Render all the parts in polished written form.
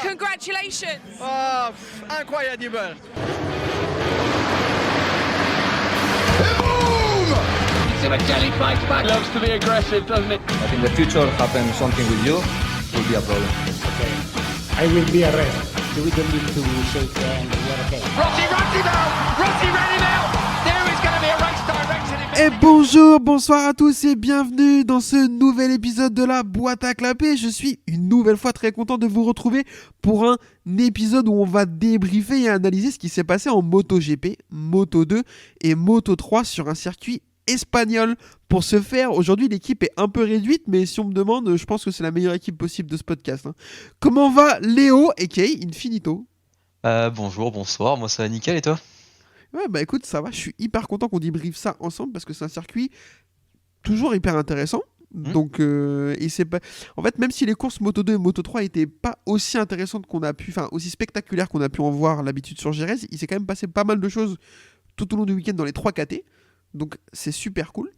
Congratulations! Oh, incroyable! Boom! Jelly fights back. Loves to be aggressive, doesn't it? But in the future, happen something with you, will be a problem. Okay. I will be arrested. We don't need to shake hands. We are okay. Rossi now! Rossi ready now! There is going to be a race direction. Et bonjour, bonsoir à tous et bienvenue dans ce nouvel épisode de la boîte à clapper. Je suis une nouvelle fois très content de vous retrouver pour un épisode où on va débriefer et analyser ce qui s'est passé en MotoGP, Moto2 et Moto3 sur un circuit espagnol. Pour ce faire, aujourd'hui l'équipe est un peu réduite, mais si on me demande, je pense que c'est la meilleure équipe possible de ce podcast. Comment va Léo, aka Infinito? Bonjour, bonsoir, moi ça va nickel et toi? Ouais, bah écoute, ça va, je suis hyper content qu'on débriefe ça ensemble parce que c'est un circuit toujours hyper intéressant. Donc, et c'est pas... En fait, même si les courses Moto2 et Moto3 étaient pas aussi intéressantes qu'on a pu, enfin aussi spectaculaires qu'on a pu en voir l'habitude sur Jerez, il s'est quand même passé pas mal de choses tout au long du week-end dans les 3 KT. Donc c'est super cool.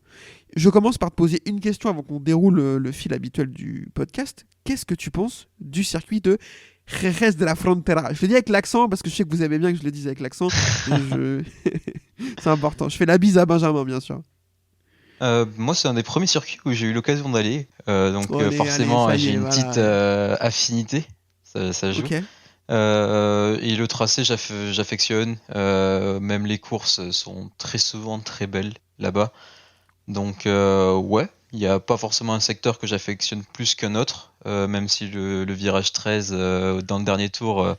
Je commence par te poser une question avant qu'on déroule le fil habituel du podcast. Qu'est-ce que tu penses du circuit de Jerez de la Frontera? Je le dis avec l'accent parce que je sais que vous aimez bien que je le dise avec l'accent. C'est important. Je fais la bise à Benjamin, bien sûr. Moi, c'est un des premiers circuits où j'ai eu l'occasion d'aller. Donc forcément, allez, j'ai une voilà. petite affinité. Ça joue. Ok. Et le tracé, j'affectionne. Même les courses sont très souvent très belles là-bas. Donc ouais, il n'y a pas forcément un secteur que j'affectionne plus qu'un autre. Même si le virage 13 dans le dernier tour,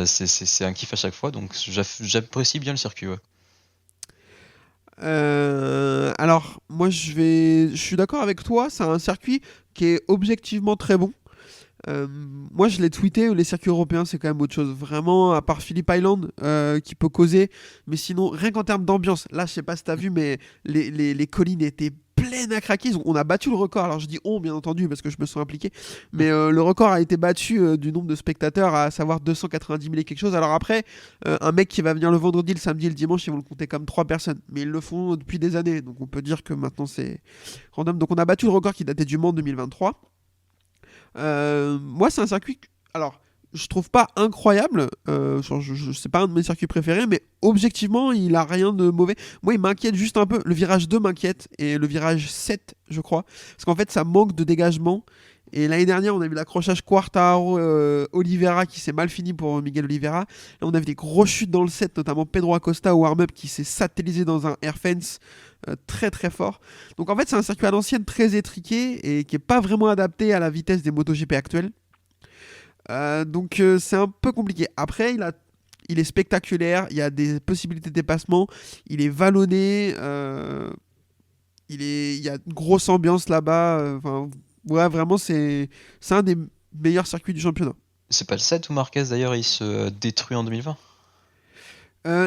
c'est un kiff à chaque fois. Donc j'apprécie bien le circuit. Ouais. Alors, moi je suis d'accord avec toi, c'est un circuit qui est objectivement très bon. Moi je l'ai tweeté, les circuits européens c'est quand même autre chose. Vraiment, à part Phillip Island qui peut causer, mais sinon, rien qu'en termes d'ambiance, là je sais pas si t'as vu, mais les collines étaient pleines à craquer. On a battu le record, alors je dis on bien entendu parce que je me suis impliqué, mais le record a été battu du nombre de spectateurs, à savoir 290 000 et quelque chose. Alors après, un mec qui va venir le vendredi, le samedi et le dimanche, ils vont le compter comme 3 personnes, mais ils le font depuis des années, donc on peut dire que maintenant c'est random. Donc on a battu le record qui datait du Mans 2023. Moi c'est un circuit alors je trouve pas incroyable, c'est pas un de mes circuits préférés, mais objectivement il a rien de mauvais. Moi il m'inquiète juste un peu, le virage 2 m'inquiète et le virage 7 je crois, parce qu'en fait ça manque de dégagement. Et l'année dernière, on a vu l'accrochage Quartararo Oliveira qui s'est mal fini pour Miguel Oliveira. Là, on a vu des grosses chutes dans le set, notamment Pedro Acosta au warm-up qui s'est satellisé dans un air fence très très fort. Donc en fait, c'est un circuit à l'ancienne très étriqué et qui n'est pas vraiment adapté à la vitesse des MotoGP actuelles. Donc c'est un peu compliqué. Après, il est spectaculaire, il y a des possibilités de dépassement, il est vallonné, il y a une grosse ambiance là-bas. Ouais, vraiment, c'est un des meilleurs circuits du championnat. C'est pas le 7 où Marquez d'ailleurs il se détruit en 2020?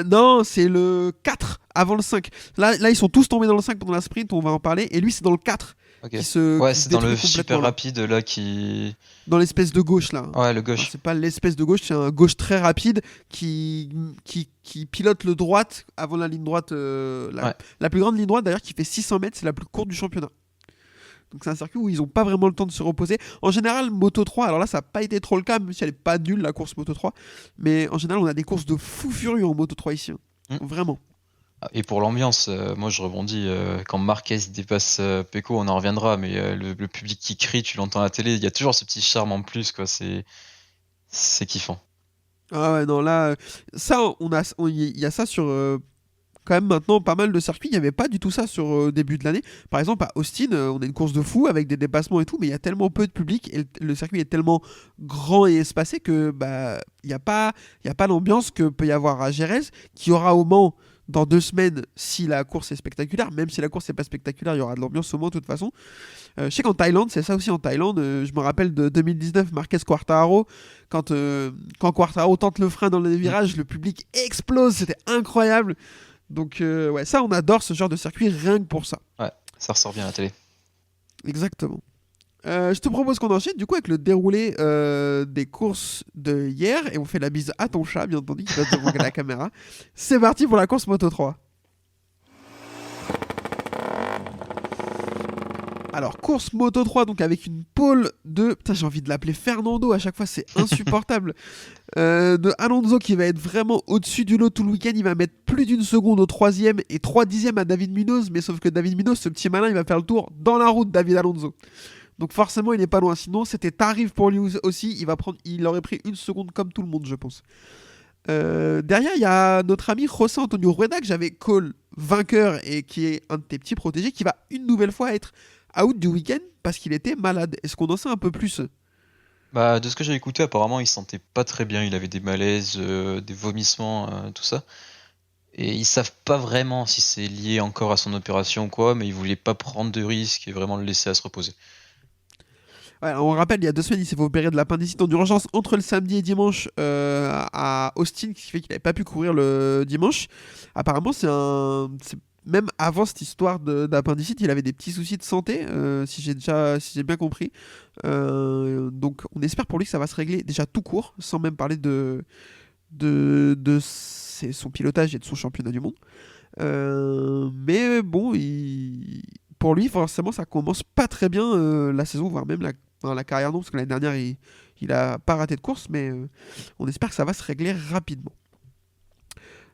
Non, c'est le 4 avant le 5. Là, ils sont tous tombés dans le 5 pendant la sprint, on va en parler. Et lui, c'est dans le 4. Okay. Qui se c'est dans le super rapide là qui. Dans l'espèce de gauche là. Ouais, le gauche. Alors, c'est pas l'espèce de gauche, c'est un gauche très rapide qui pilote le droite avant la ligne droite. La plus grande ligne droite d'ailleurs qui fait 600 mètres, c'est la plus courte du championnat. Donc c'est un circuit où ils n'ont pas vraiment le temps de se reposer. En général, Moto3, alors là ça n'a pas été trop le cas, même si elle n'est pas nulle la course Moto3. Mais en général, on a des courses de fou furieux en Moto3 ici. Vraiment. Et pour l'ambiance, moi je rebondis, quand Marquez dépasse Pecco, on en reviendra, mais le public qui crie, tu l'entends à la télé, il y a toujours ce petit charme en plus, quoi. C'est kiffant. Ah ouais, non, là, ça, il y a ça sur... quand même maintenant pas mal de circuits, il n'y avait pas du tout ça sur début de l'année. Par exemple à Austin, on a une course de fou avec des dépassements et tout, mais il y a tellement peu de public et le circuit est tellement grand et espacé que il n'y a pas l'ambiance que peut y avoir à Jerez, qui aura au Mans dans 2 semaines si la course est spectaculaire. Même si la course n'est pas spectaculaire, il y aura de l'ambiance au Mans de toute façon. Je sais qu'en Thaïlande, c'est ça aussi en Thaïlande, je me rappelle de 2019 Marquez Quartararo, quand Quartararo tente le frein dans les virages, le public explose, c'était incroyable. Donc ouais, ça on adore ce genre de circuit rien que pour ça. Ouais, ça ressort bien à la télé. Exactement. Je te propose qu'on enchaîne du coup avec le déroulé des courses de hier et on fait la bise à ton chat bien entendu qui va devant la caméra. C'est parti pour la course Moto3. Alors, course Moto 3, donc avec une pole de... Putain, j'ai envie de l'appeler Fernando à chaque fois, c'est insupportable. De Alonso qui va être vraiment au-dessus du lot tout le week-end. Il va mettre plus d'une seconde au 3ème et 3 dixièmes à David Munoz. Mais sauf que David Munoz, ce petit malin, il va faire le tour dans la route, David Alonso. Donc forcément, il n'est pas loin. Sinon, c'était tarif pour lui aussi. Il aurait pris une seconde comme tout le monde, je pense. Derrière, il y a notre ami José Antonio Rueda que j'avais call vainqueur et qui est un de tes petits protégés qui va une nouvelle fois être out du week-end parce qu'il était malade. Est-ce qu'on en sait un peu plus? Bah, de ce que j'ai écouté, apparemment, il se sentait pas très bien. Il avait des malaises, des vomissements, tout ça. Et ils savent pas vraiment si c'est lié encore à son opération ou quoi, mais ils voulaient pas prendre de risques et vraiment le laisser à se reposer. Ouais, on rappelle, il y a 2 semaines, il s'est fait opérer de l'appendicite en urgence entre le samedi et dimanche à Austin, ce qui fait qu'il n'avait pas pu courir le dimanche. Apparemment, même avant cette histoire d'appendicite, il avait des petits soucis de santé, si j'ai bien compris. Donc, on espère pour lui que ça va se régler déjà tout court, sans même parler de son pilotage et de son championnat du monde. Mais bon, pour lui, forcément, ça commence pas très bien la saison, voire même la carrière, non, parce que l'année dernière, il a pas raté de course, mais on espère que ça va se régler rapidement.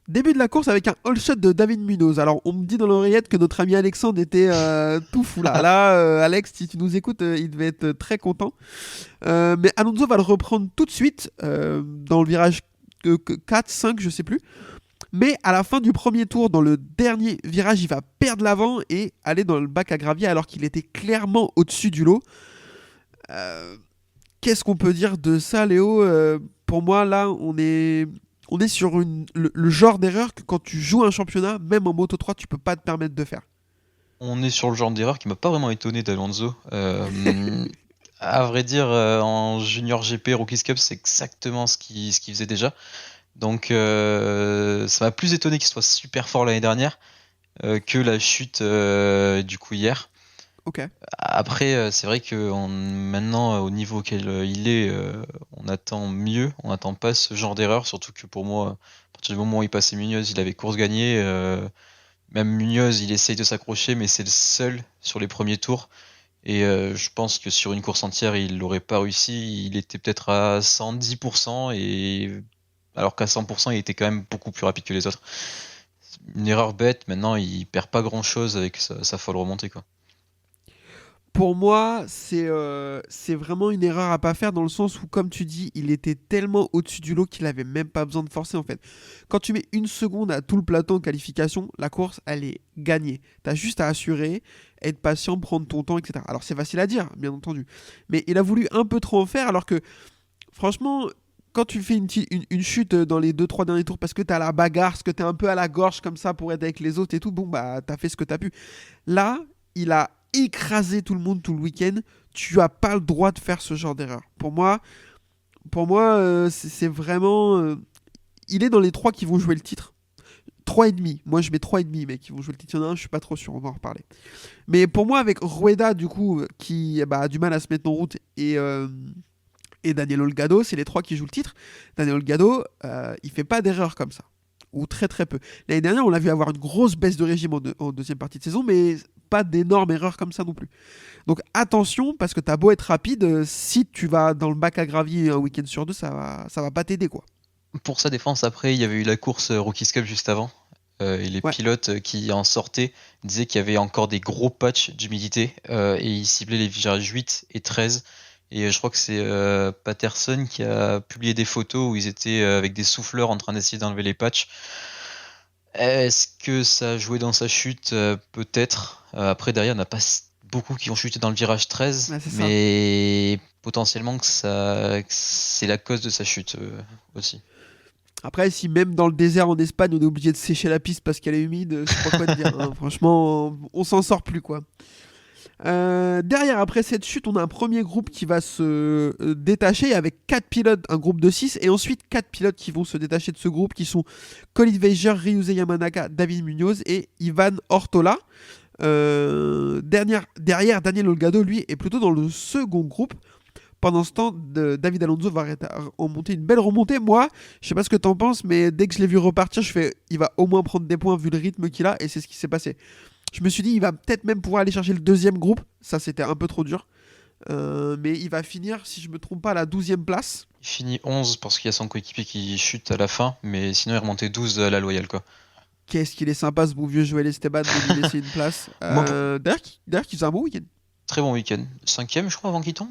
Début de la course avec un all shot de David Munoz. Alors, on me dit dans l'oreillette que notre ami Alexandre était tout fou là. Là, Alex, si tu nous écoutes, il devait être très content. Mais Alonso va le reprendre tout de suite dans le virage 4, 5, je sais plus. Mais à la fin du premier tour, dans le dernier virage, il va perdre l'avant et aller dans le bac à gravier alors qu'il était clairement au-dessus du lot. Qu'est-ce qu'on peut dire de ça, Léo? Pour moi, là, on est sur le genre d'erreur que quand tu joues un championnat, même en Moto 3, tu peux pas te permettre de faire. On est sur le genre d'erreur qui m'a pas vraiment étonné d'Alonso. À vrai dire, en Junior GP, Rookies Cup, c'est exactement ce qu'il faisait déjà. Donc ça m'a plus étonné qu'il soit super fort l'année dernière que la chute du coup hier. Ok. Après, c'est vrai que maintenant, au niveau auquel il est, on attend mieux, on n'attend pas ce genre d'erreur, surtout que pour moi, à partir du moment où il passait Munoz, il avait course gagnée. Même Munoz, il essaye de s'accrocher, mais c'est le seul sur les premiers tours. Et je pense que sur une course entière, il l'aurait pas réussi. Il était peut-être à 110%, alors qu'à 100%, il était quand même beaucoup plus rapide que les autres. Une erreur bête, maintenant, il perd pas grand-chose avec sa folle remontée, quoi. Pour moi, c'est vraiment une erreur à pas faire dans le sens où, comme tu dis, il était tellement au-dessus du lot qu'il avait même pas besoin de forcer en fait. Quand tu mets une seconde à tout le plateau en qualification, la course, elle est gagnée. T'as juste à assurer, être patient, prendre ton temps, etc. Alors c'est facile à dire, bien entendu. Mais il a voulu un peu trop en faire alors que, franchement, quand tu fais une chute dans les 2-3 derniers tours parce que t'as la bagarre, parce que t'es un peu à la gorge comme ça pour être avec les autres et tout, bon bah t'as fait ce que t'as pu. Là, il a écraser tout le monde tout le week-end, tu as pas le droit de faire ce genre d'erreur. Pour moi, c'est vraiment... il est dans les 3 qui vont jouer le titre. 3,5. Moi, je mets 3,5, mais qui vont jouer le titre. Il y en a un, je suis pas trop sûr, on va en reparler. Mais pour moi, avec Rueda, du coup, qui a du mal à se mettre en route, et Daniel Olgado, c'est les 3 qui jouent le titre. Daniel Olgado, il fait pas d'erreur comme ça. Ou très très peu. L'année dernière, on l'a vu avoir une grosse baisse de régime en deuxième partie de saison, mais pas d'énormes erreurs comme ça non plus. Donc attention, parce que t'as beau être rapide, si tu vas dans le bac à gravier un week-end sur 2, ça va pas t'aider, quoi. Pour sa défense, après, il y avait eu la course Rookies Cup juste avant. Et les pilotes qui en sortaient disaient qu'il y avait encore des gros patchs d'humidité. Et ils ciblaient les virages 8 et 13. Et je crois que c'est Patterson qui a publié des photos où ils étaient avec des souffleurs en train d'essayer d'enlever les patchs. Est-ce que ça a joué dans sa chute? Peut-être. Après, derrière, il n'y en a pas beaucoup qui ont chuté dans le virage 13. Ouais, mais potentiellement que c'est la cause de sa chute aussi. Après, si même dans le désert en Espagne, on est obligé de sécher la piste parce qu'elle est humide, je sais pas quoi te dire. Hein. Franchement, on s'en sort plus, quoi. Derrière, après cette chute, on a un premier groupe qui va se détacher avec 4 pilotes, un groupe de 6, et ensuite 4 pilotes qui vont se détacher de ce groupe, qui sont Colin Weiger, Ryuze Yamanaka, David Munoz et Ivan Ortola. Derrière, Daniel Olgado, lui, est plutôt dans le second groupe. Pendant ce temps, David Alonso va remonter une belle remontée. Moi, je sais pas ce que t'en penses, mais dès que je l'ai vu repartir, je fais, il va au moins prendre des points vu le rythme qu'il a, et c'est ce qui s'est passé. Je me suis dit, il va peut-être même pouvoir aller chercher le deuxième groupe. Ça, c'était un peu trop dur. Mais il va finir, si je me trompe pas, à la 12e place. Il finit 11 parce qu'il y a son coéquipier qui chute à la fin, mais sinon il remontait 12 à la loyale, quoi. Qu'est-ce qu'il est sympa, ce bon vieux Joël Esteban, de lui laisser une place. D'ailleurs, qu'il faisait un bon week-end. Très bon week-end. 5ème, je crois, avant qu'il tombe.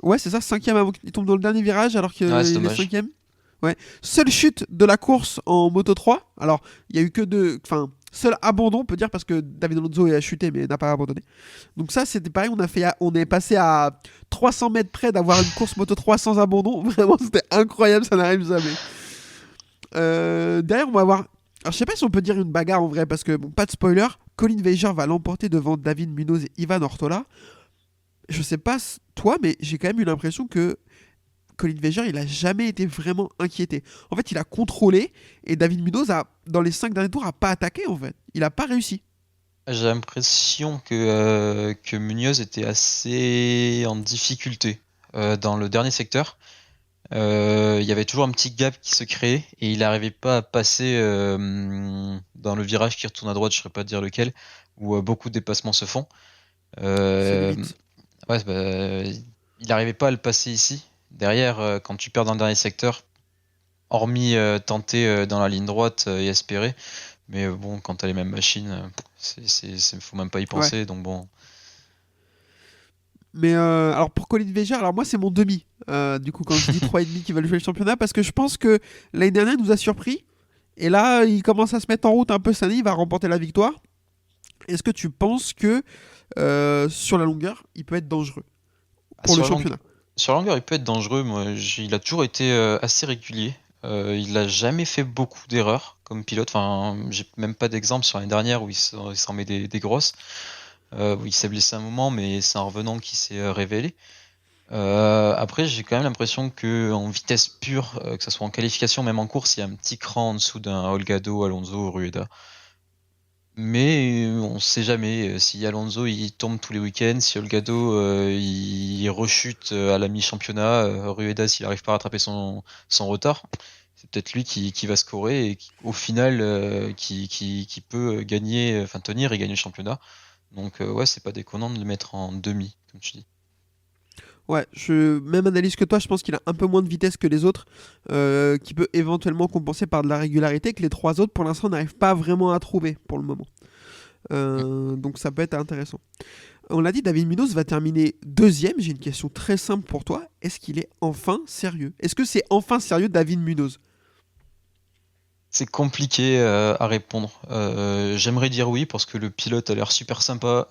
Ouais, c'est ça, 5ème avant qu'il tombe dans le dernier virage, alors qu'il Ouais, c'est est dommage. 5ème. Ouais. Seule chute de la course en Moto 3. Alors, il y a eu que deux. Enfin, seul abandon, on peut dire, parce que David Alonso a chuté, mais n'a pas abandonné. Donc, ça, c'était pareil. On est passé à 300 mètres près d'avoir une course Moto 3 sans abandon. Vraiment, c'était incroyable, ça n'arrive jamais. Derrière, on va avoir. Alors, je sais pas si on peut dire une bagarre en vrai, parce que, bon, pas de spoiler. Colin Weiger va l'emporter devant David Munoz et Ivan Ortola. Je sais pas toi, mais j'ai quand même eu l'impression que Colin Weiger, il a jamais été vraiment inquiété. En fait, il a contrôlé et David Munoz, dans les 5 derniers tours, a pas attaqué en fait. Il a pas réussi. J'ai l'impression que Munoz était assez en difficulté dans le dernier secteur. Il y avait toujours un petit gap qui se créait et il n'arrivait pas à passer dans le virage qui retourne à droite, je ne saurais pas dire lequel, où beaucoup de dépassements se font. C'est limite. Ouais, il n'arrivait pas à le passer ici. Derrière, quand tu perds dans le dernier secteur, hormis tenter dans la ligne droite et espérer, mais bon, quand tu as les mêmes machines, faut même pas y penser, Ouais. donc bon. Mais alors pour Colin Weiger, alors moi c'est mon demi. Du coup, quand je dis 3,5 qui veulent jouer le championnat, parce que je pense que l'année dernière il nous a surpris. Et là, il commence à se mettre en route un peu cette année, il va remporter la victoire. Est-ce que tu penses que sur la longueur, il peut être dangereux pour Sur le la longue- championnat? Sur la longueur, il peut être dangereux. Moi, il a toujours été assez régulier. Il n'a jamais fait beaucoup d'erreurs comme pilote. Enfin, j'ai même pas d'exemple sur l'année dernière où il s'en met des grosses. Où il s'est blessé un moment, mais c'est en revenant qu'il s'est révélé. Après, j'ai quand même l'impression qu'en vitesse pure, que ce soit en qualification, même en course, il y a un petit cran en dessous d'un Holgado, Alonso ou Rueda. Mais on sait jamais. Si Alonso il tombe tous les week-ends, si Holgado il rechute à la mi-championnat, Rueda s'il n'arrive pas à rattraper son retard, c'est peut-être lui qui va scorer et au final qui peut gagner, enfin tenir et gagner le championnat. Donc ouais, c'est pas déconnant de le mettre en demi, comme tu dis. Ouais, même analyse que toi, je pense qu'il a un peu moins de vitesse que les autres, qui peut éventuellement compenser par de la régularité que les trois autres, pour l'instant, n'arrivent pas vraiment à trouver pour le moment. Donc ça peut être intéressant. On l'a dit, David Munoz va terminer deuxième. J'ai une question très simple pour toi. Est-ce qu'il est enfin sérieux? Est-ce que c'est enfin sérieux, David Munoz? C'est compliqué à répondre. J'aimerais dire oui parce que le pilote a l'air super sympa.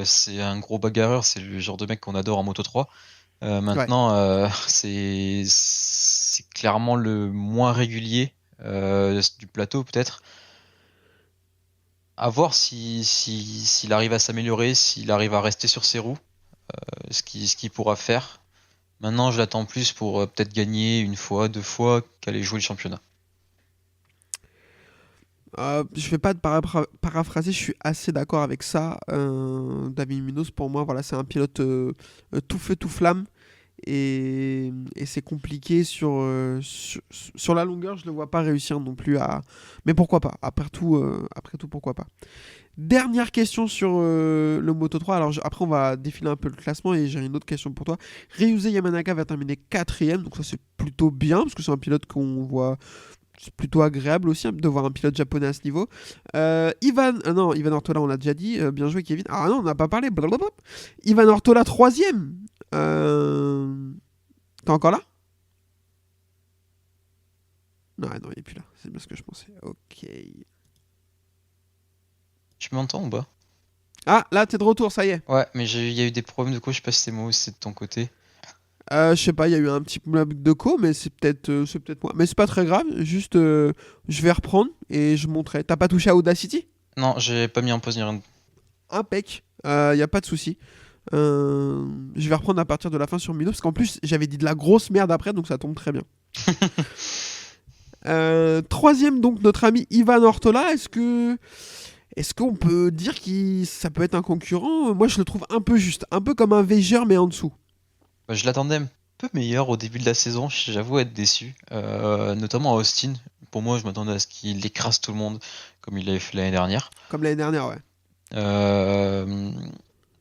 C'est un gros bagarreur, c'est le genre de mec qu'on adore en Moto 3. Maintenant, c'est clairement le moins régulier du plateau peut-être. À voir s'il arrive à s'améliorer, s'il arrive à rester sur ses roues, ce qu'il pourra faire. Maintenant, je l'attends plus pour peut-être gagner une fois, 2 fois, qu'aller jouer le championnat. Je vais pas te paraphraser, je suis assez d'accord avec ça. David Munoz, pour moi, voilà, c'est un pilote tout feu, tout flamme. Et c'est compliqué sur la longueur, je le vois pas réussir non plus à. Mais pourquoi pas? Après tout, pourquoi pas? Dernière question sur le Moto 3. Alors après, on va défiler un peu le classement et j'ai une autre question pour toi. Ryuze Yamanaka va terminer 4ème, donc ça c'est plutôt bien parce que c'est un pilote qu'on voit. C'est plutôt agréable aussi de voir un pilote japonais à ce niveau. Ivan Ortola, on l'a déjà dit. Bien joué, Kevin. Ah non, on n'a pas parlé. Blablabla. Ivan Ortola, 3ème. T'es encore là? Non, il est plus là. C'est bien ce que je pensais. Ok. Tu m'entends ou pas? Ah, là, t'es de retour, ça y est. Ouais, mais il y a eu des problèmes de quoi, je sais pas si c'est moi ou si c'est de ton côté. Je sais pas, il y a eu un petit problème de co, mais c'est peut-être moi. Mais c'est pas très grave. Juste, je vais reprendre et je montrerai. T'as pas touché à Audacity? Non, j'ai pas mis en pause ni rien. Impec. Y a pas de souci. Je vais reprendre à partir de la fin sur Mino parce qu'en plus j'avais dit de la grosse merde après, donc ça tombe très bien. 3ème, donc notre ami Ivan Ortola. Est-ce qu'on peut dire que ça peut être un concurrent? Moi je le trouve un peu juste, un peu comme un Weiger mais en dessous. Je l'attendais un peu meilleur au début de la saison, j'avoue être déçu. Notamment à Austin. pour moi, je m'attendais à ce qu'il écrase tout le monde, comme il l'avait fait l'année dernière. Comme l'année dernière, ouais.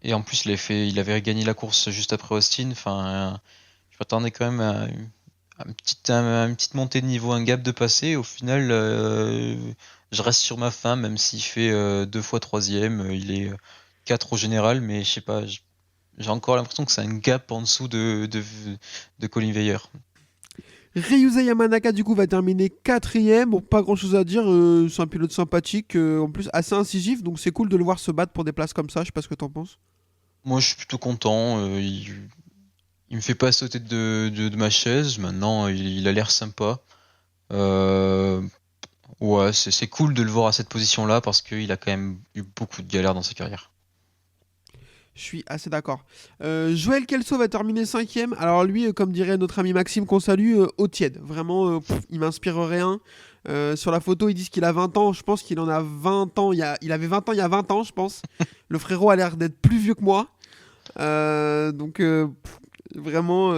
Et en plus, il avait gagné la course juste après Austin. Enfin, je m'attendais quand même à une petite montée de niveau, un gap de passé. Au final, je reste sur ma faim, même s'il fait 2 fois 3ème. Il est 4 au général, mais je sais pas, j'ai encore l'impression que c'est un gap en dessous de Colin Veyer. Ryuza Yamanaka du coup va terminer 4ème. Bon, pas grand chose à dire, c'est un pilote sympathique, en plus assez incisif, donc c'est cool de le voir se battre pour des places comme ça, je sais pas ce que t'en penses. Moi, je suis plutôt content. Il me fait pas sauter de ma chaise. Maintenant, il a l'air sympa. Ouais, c'est cool de le voir à cette position-là parce qu'il a quand même eu beaucoup de galères dans sa carrière. Je suis assez d'accord. Joël Kelso va terminer 5ème. Alors lui, comme dirait notre ami Maxime qu'on salue, au tiède. Vraiment, il m'inspire rien. Sur la photo, ils disent qu'il a 20 ans. Je pense qu'il en a 20 ans. Il avait 20 ans il y a 20 ans, je pense. Le frérot a l'air d'être plus vieux que moi. Donc, vraiment,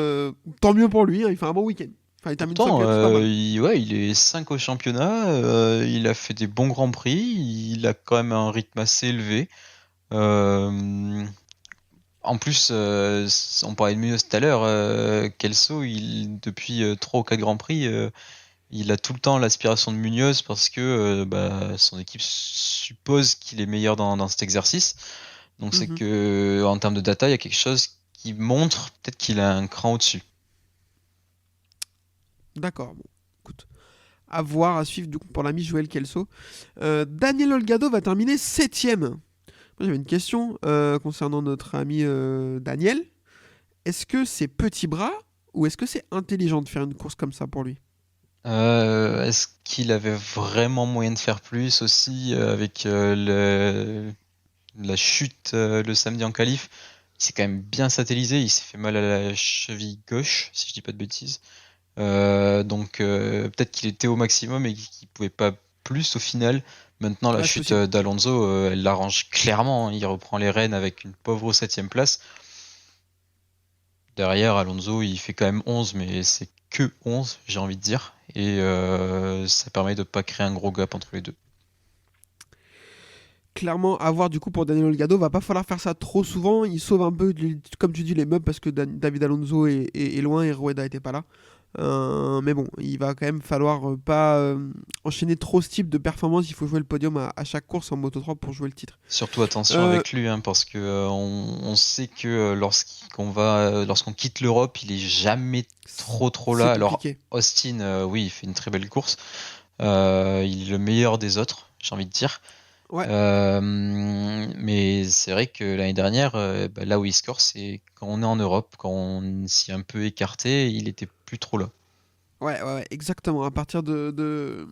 tant mieux pour lui. Hein, il fait un bon week-end. Enfin, il termine Pourtant, 5ème, c'est pas mal. il est 5 au championnat. Il a fait des bons grands prix. Il a quand même un rythme assez élevé. En plus, on parlait de Munoz tout à l'heure, Kelso, depuis 3 ou 4 Grands Prix, il a tout le temps l'aspiration de Munoz parce que son équipe suppose qu'il est meilleur dans cet exercice. Donc c'est que en termes de data, il y a quelque chose qui montre peut-être qu'il a un cran au-dessus. D'accord, bon, écoute. À voir, à suivre du coup pour l'ami Joël Kelso. Daniel Olgado va terminer 7ème. Moi, j'avais une question concernant notre ami Daniel. Est-ce que c'est petit bras ou est-ce que c'est intelligent de faire une course comme ça pour lui ? Est-ce qu'il avait vraiment moyen de faire plus aussi avec la chute le samedi en qualif? Il s'est quand même bien satellisé, il s'est fait mal à la cheville gauche, si je dis pas de bêtises. Donc peut-être qu'il était au maximum et qu'il pouvait pas plus au final. Maintenant, la chute d'Alonso, elle l'arrange clairement. Il reprend les rênes avec une pauvre 7ème place. Derrière, Alonso, il fait quand même 11, mais c'est que 11, j'ai envie de dire. Et ça permet de pas créer un gros gap entre les deux. Clairement, à voir du coup pour Daniel Olgado, va pas falloir faire ça trop souvent. Il sauve un peu, comme tu dis, les meubles parce que David Alonso est loin et Rueda était pas là. Mais bon, il va quand même falloir pas enchaîner trop ce type de performance. Il faut jouer le podium à chaque course en Moto3 pour jouer le titre. Surtout attention avec lui, parce que on sait que lorsqu'on quitte l'Europe, il est jamais trop là. Alors Austin, oui, il fait une très belle course. Il est le meilleur des autres, j'ai envie de dire. Ouais. Mais c'est vrai que l'année dernière, là où il score, c'est quand on est en Europe, quand on s'y est un peu écarté, il était plus trop là. Ouais, exactement. À partir de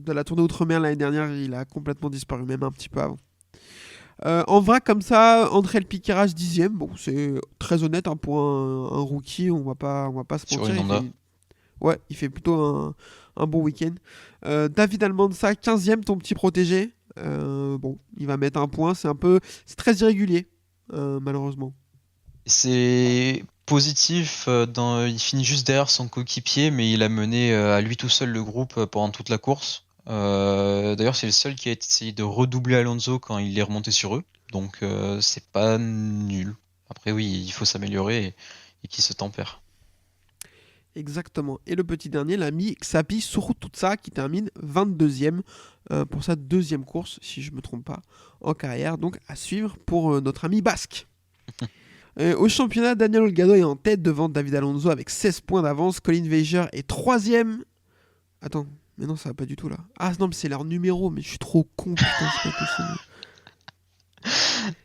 la tournée Outre-mer l'année dernière, il a complètement disparu, même un petit peu avant. En vrac, comme ça, André El Piqueras 10ème. Bon, c'est très honnête pour un rookie, on va pas se mentir. Sur une Honda. Il fait plutôt un bon week-end. David Almanza 15ème, ton petit protégé. Bon, il va mettre un point. C'est très irrégulier, malheureusement. C'est positif, il finit juste derrière son coéquipier, mais il a mené à lui tout seul le groupe pendant toute la course. D'ailleurs, c'est le seul qui a essayé de redoubler Alonso quand il est remonté sur eux. Donc, c'est pas nul. Après, oui, il faut s'améliorer et qu'il se tempère. Exactement. Et le petit dernier, l'ami Xapi Surututsa, qui termine 22ème pour sa 2e course, si je ne me trompe pas, en carrière. Donc à suivre pour notre ami basque. Au championnat, Daniel Olgado est en tête devant David Alonso avec 16 points d'avance. Colin Veger est 3ème. Attends, mais non, ça va pas du tout là. Ah non, mais c'est leur numéro, mais je suis trop con, putain, c'est pas possible.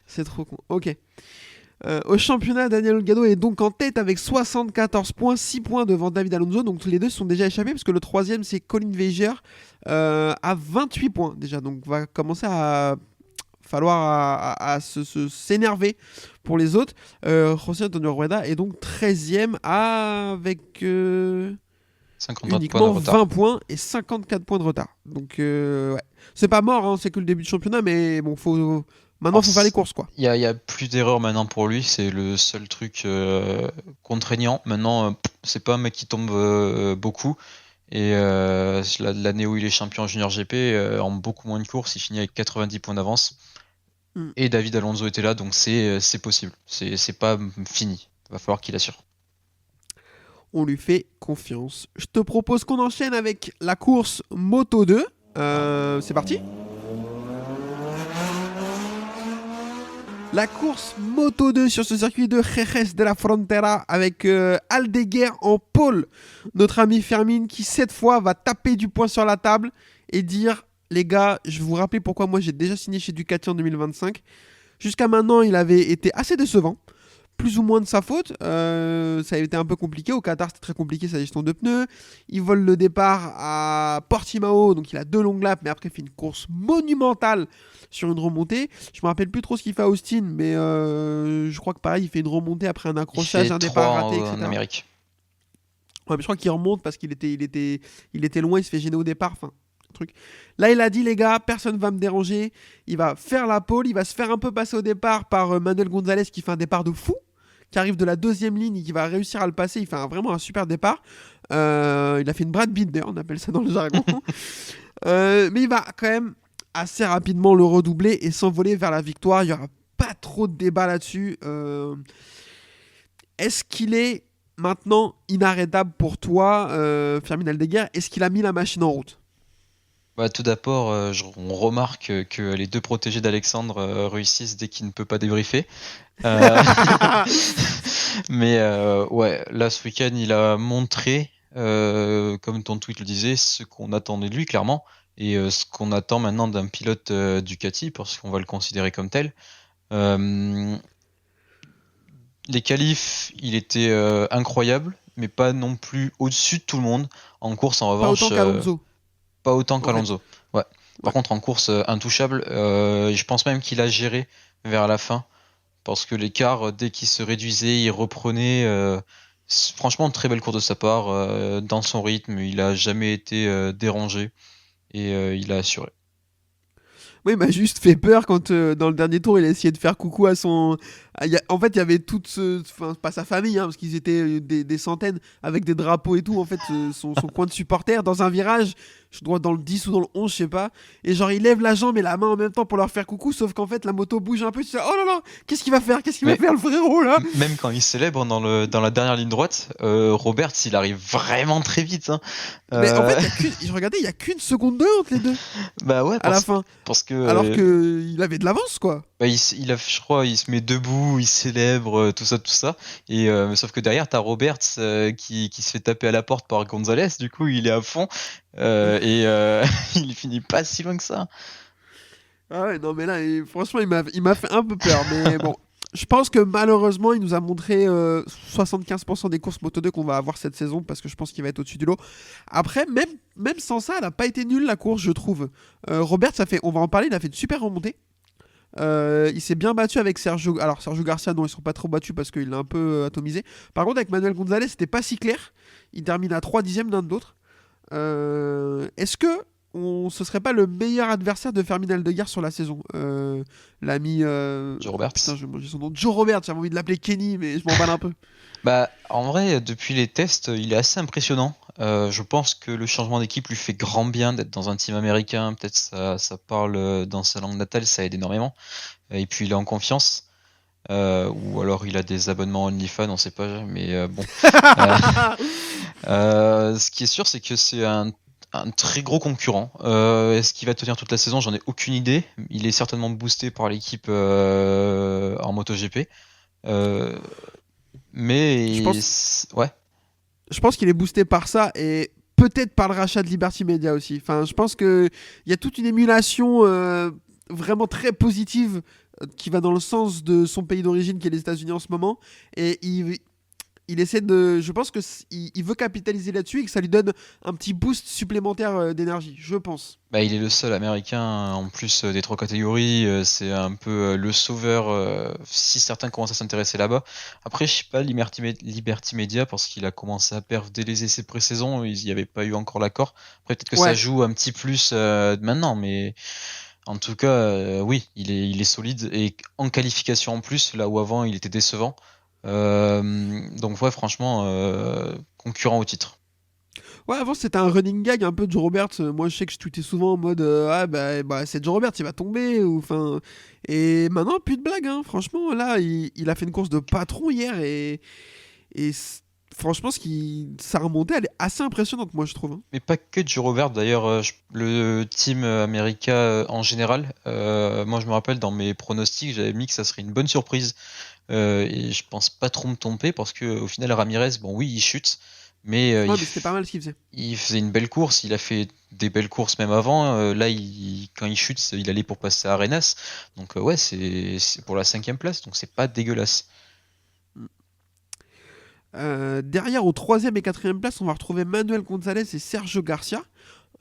C'est trop con. Ok. Au championnat, Daniel Olgado est donc en tête avec 74 points, 6 points devant David Alonso. Donc les deux sont déjà échappés parce que le 3ème c'est Colin Veger à 28 points déjà. Donc va commencer à falloir s'énerver pour les autres. José Antonio Rueda est donc 13ème avec 54 uniquement points de retard. 20 points et 54 points de retard. Donc ouais. C'est pas mort, c'est que le début du championnat, mais bon, maintenant, il faut faire les courses, quoi. Il y a plus d'erreurs maintenant pour lui, c'est le seul truc contraignant. Maintenant, c'est pas un mec qui tombe beaucoup. Et l'année où il est champion junior GP, en beaucoup moins de courses, il finit avec 90 points d'avance. Et David Alonso était là, donc c'est possible. C'est pas fini. Il va falloir qu'il assure. On lui fait confiance. Je te propose qu'on enchaîne avec la course Moto 2. C'est parti. La course Moto 2 sur ce circuit de Jerez de la Frontera avec Aldeguer en pôle. Notre ami Fermin qui cette fois va taper du poing sur la table et dire les gars, je vais vous rappeler pourquoi moi j'ai déjà signé chez Ducati en 2025. Jusqu'à maintenant il avait été assez décevant. Plus ou moins de sa faute, ça a été un peu compliqué. Au Qatar, c'était très compliqué sa gestion de pneus. Il vole le départ à Portimao, donc il a 2 longues laps, mais après il fait une course monumentale sur une remontée. Je me rappelle plus trop ce qu'il fait à Austin, mais je crois que pareil, il fait une remontée après un accrochage, un départ raté, etc. En Amérique. Ouais, mais je crois qu'il remonte parce qu'il était loin, il se fait gêner au départ. Enfin, truc. Là, il a dit, les gars, personne va me déranger. Il va faire la pole, il va se faire un peu passer au départ par Manuel Gonzalez qui fait un départ de fou, qui arrive de la 2e ligne et qui va réussir à le passer. Il fait vraiment un super départ. Il a fait une Brad Binder, on appelle ça dans le jargon. Mais il va quand même assez rapidement le redoubler et s'envoler vers la victoire. Il n'y aura pas trop de débat là-dessus. Est-ce qu'il est maintenant inarrêtable pour toi, Fermin Aldeguer? Est-ce qu'il a mis la machine en route? Bah, tout d'abord, on remarque que les 2 protégés d'Alexandre réussissent dès qu'il ne peut pas débriefer. Mais ouais, là ce week-end, il a montré, comme ton tweet le disait, ce qu'on attendait de lui clairement, et ce qu'on attend maintenant d'un pilote Ducati, parce qu'on va le considérer comme tel. Les qualifs, il était incroyable, mais pas non plus au-dessus de tout le monde. En course, en revanche, pas autant qu'Alonso. Pas autant qu'Alonso. Ouais. Par contre, en course, intouchable. Je pense même qu'il a géré vers la fin. Parce que l'écart, dès qu'il se réduisait, il reprenait. Franchement, très belle course de sa part. Dans son rythme, il a jamais été dérangé. Et il a assuré. Oui, il m'a juste fait peur quand dans le dernier tour, il a essayé de faire coucou à son. En fait, il y avait toute enfin, pas sa famille, hein, parce qu'ils étaient des centaines avec des drapeaux et tout. En fait, son coin de supporters dans un virage, je dois dans le 10 ou dans le 11, je sais pas. Et genre, il lève la jambe et la main en même temps pour leur faire coucou, sauf qu'en fait, la moto bouge un peu. Tu sais, oh là là, qu'est-ce qu'il va faire? Qu'est-ce qu'il va faire, le frérot là? Même quand il célèbre dans la dernière ligne droite, Roberts, il arrive vraiment très vite. Hein. Mais en fait, je regardais, il y a qu'une seconde de entre les deux. Bah ouais, à la fin. Parce que. Alors qu'il avait de l'avance, quoi. Bah, je crois, il se met debout, il célèbre, tout ça. Et sauf que derrière, t'as Roberts qui se fait taper à la porte par Gonzalez. Du coup, il est à fond et il finit pas si loin que ça. Ah ouais, non mais là, franchement, il m'a fait un peu peur. Mais bon, je pense que malheureusement, il nous a montré 75% des courses Moto2 qu'on va avoir cette saison, parce que je pense qu'il va être au-dessus du lot. Après, même sans ça, elle n'a pas été nulle la course, je trouve. Roberts, on va en parler, il a fait une super remontée. Il s'est bien battu avec Sergio. Alors Sergio Garcia, non, ils ne sont pas trop battus parce qu'il l'a un peu atomisé. Par contre, avec Manuel Gonzalez, c'était pas si clair. Il termine à 3 dixièmes l'un de l'autre. Est-ce que ce serait pas le meilleur adversaire de Fermin Aldeguer sur la saison, l'ami Joe Roberts. Putain, je vais manger son nom. Joe Roberts, j'avais envie de l'appeler Kenny, mais je m'emballe un peu. Bah, en vrai, depuis les tests, il est assez impressionnant. Je pense que le changement d'équipe lui fait grand bien d'être dans un team américain. Peut-être ça parle dans sa langue natale, ça aide énormément. Et puis il est en confiance. Ou alors il a des abonnements OnlyFans, on sait pas, mais bon. Ce qui est sûr, c'est que c'est un très gros concurrent. Est-ce qu'il va tenir toute la saison? J'en ai aucune idée. Il est certainement boosté par l'équipe en MotoGP. Mais ouais. Je pense qu'il est boosté par ça et peut-être par le rachat de Liberty Media aussi. Enfin, je pense qu'il y a toute une émulation vraiment très positive qui va dans le sens de son pays d'origine qui est les États-Unis en ce moment. Et il essaie de. Je pense qu'il veut capitaliser là-dessus et que ça lui donne un petit boost supplémentaire d'énergie, je pense. Bah, il est le seul américain en plus des 3 catégories. C'est un peu le sauveur si certains commencent à s'intéresser là-bas. Après, je sais pas, Liberty Media, parce qu'il a commencé à perdre dès les essais pré-saison, il n'y avait pas eu encore l'accord. Après, peut-être que ça joue un petit plus maintenant, mais. En tout cas, oui, il est solide et en qualification en plus, là où avant il était décevant. Donc ouais, franchement, concurrent au titre. Ouais, avant c'était un running gag un peu de Joe Roberts. Moi je sais que je tweetais souvent en mode ah bah c'est Joe Roberts, il va tomber ou enfin. Et maintenant plus de blague, hein. Franchement là il a fait une course de patron hier et franchement sa remontée elle est assez impressionnante moi je trouve, hein. Mais pas que Joe Robert, d'ailleurs, le team America en général, moi je me rappelle dans mes pronostics, j'avais mis que ça serait une bonne surprise. Et je pense pas trop me tromper parce que au final Ramirez, bon oui il chute, mais, Ouais, mais c'était pas mal ce qu'il faisait. il faisait une belle course, il a fait des belles courses même avant. Là quand il chute, il allait pour passer à Arenas, donc ouais c'est pour la 5e place, donc c'est pas dégueulasse. Derrière, aux 3e et 4e place, on va retrouver Manuel Gonzalez et Sergio Garcia.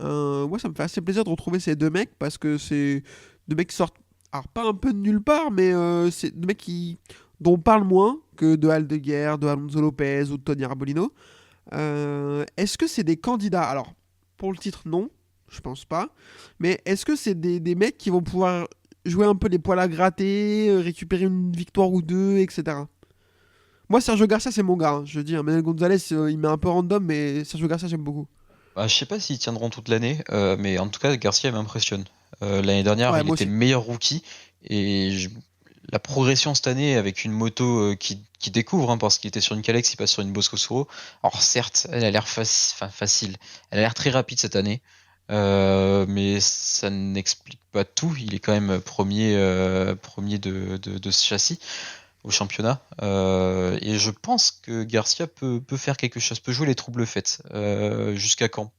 Moi, ça me fait assez plaisir de retrouver ces deux mecs parce que c'est deux mecs qui sortent, alors pas un peu de nulle part, mais c'est deux mecs dont on parle moins que de Aldeguer, de Alonso Lopez ou de Tony Arbolino. Est-ce que c'est des candidats? Alors, pour le titre, non, je pense pas. Mais est-ce que c'est des mecs qui vont pouvoir jouer un peu les poils à gratter, récupérer une victoire ou deux, etc. Moi, Sergio Garcia, c'est mon gars, hein. Je dis, hein, Manuel Gonzalez, il met un peu random, mais Sergio Garcia, j'aime beaucoup. Bah, je sais pas s'ils tiendront toute l'année, mais en tout cas Garcia m'impressionne. L'année dernière Ouais, il moi était aussi. meilleur rookie et la progression cette année avec une moto qui découvre, hein, parce qu'il était sur une Calex, il passe sur une Bosco Suro. Alors certes, elle a l'air facile, elle a l'air très rapide cette année, mais ça n'explique pas tout. Il est quand même premier de ce châssis au championnat, et je pense que Garcia peut faire quelque chose, peut jouer les troubles faits. Jusqu'à quand?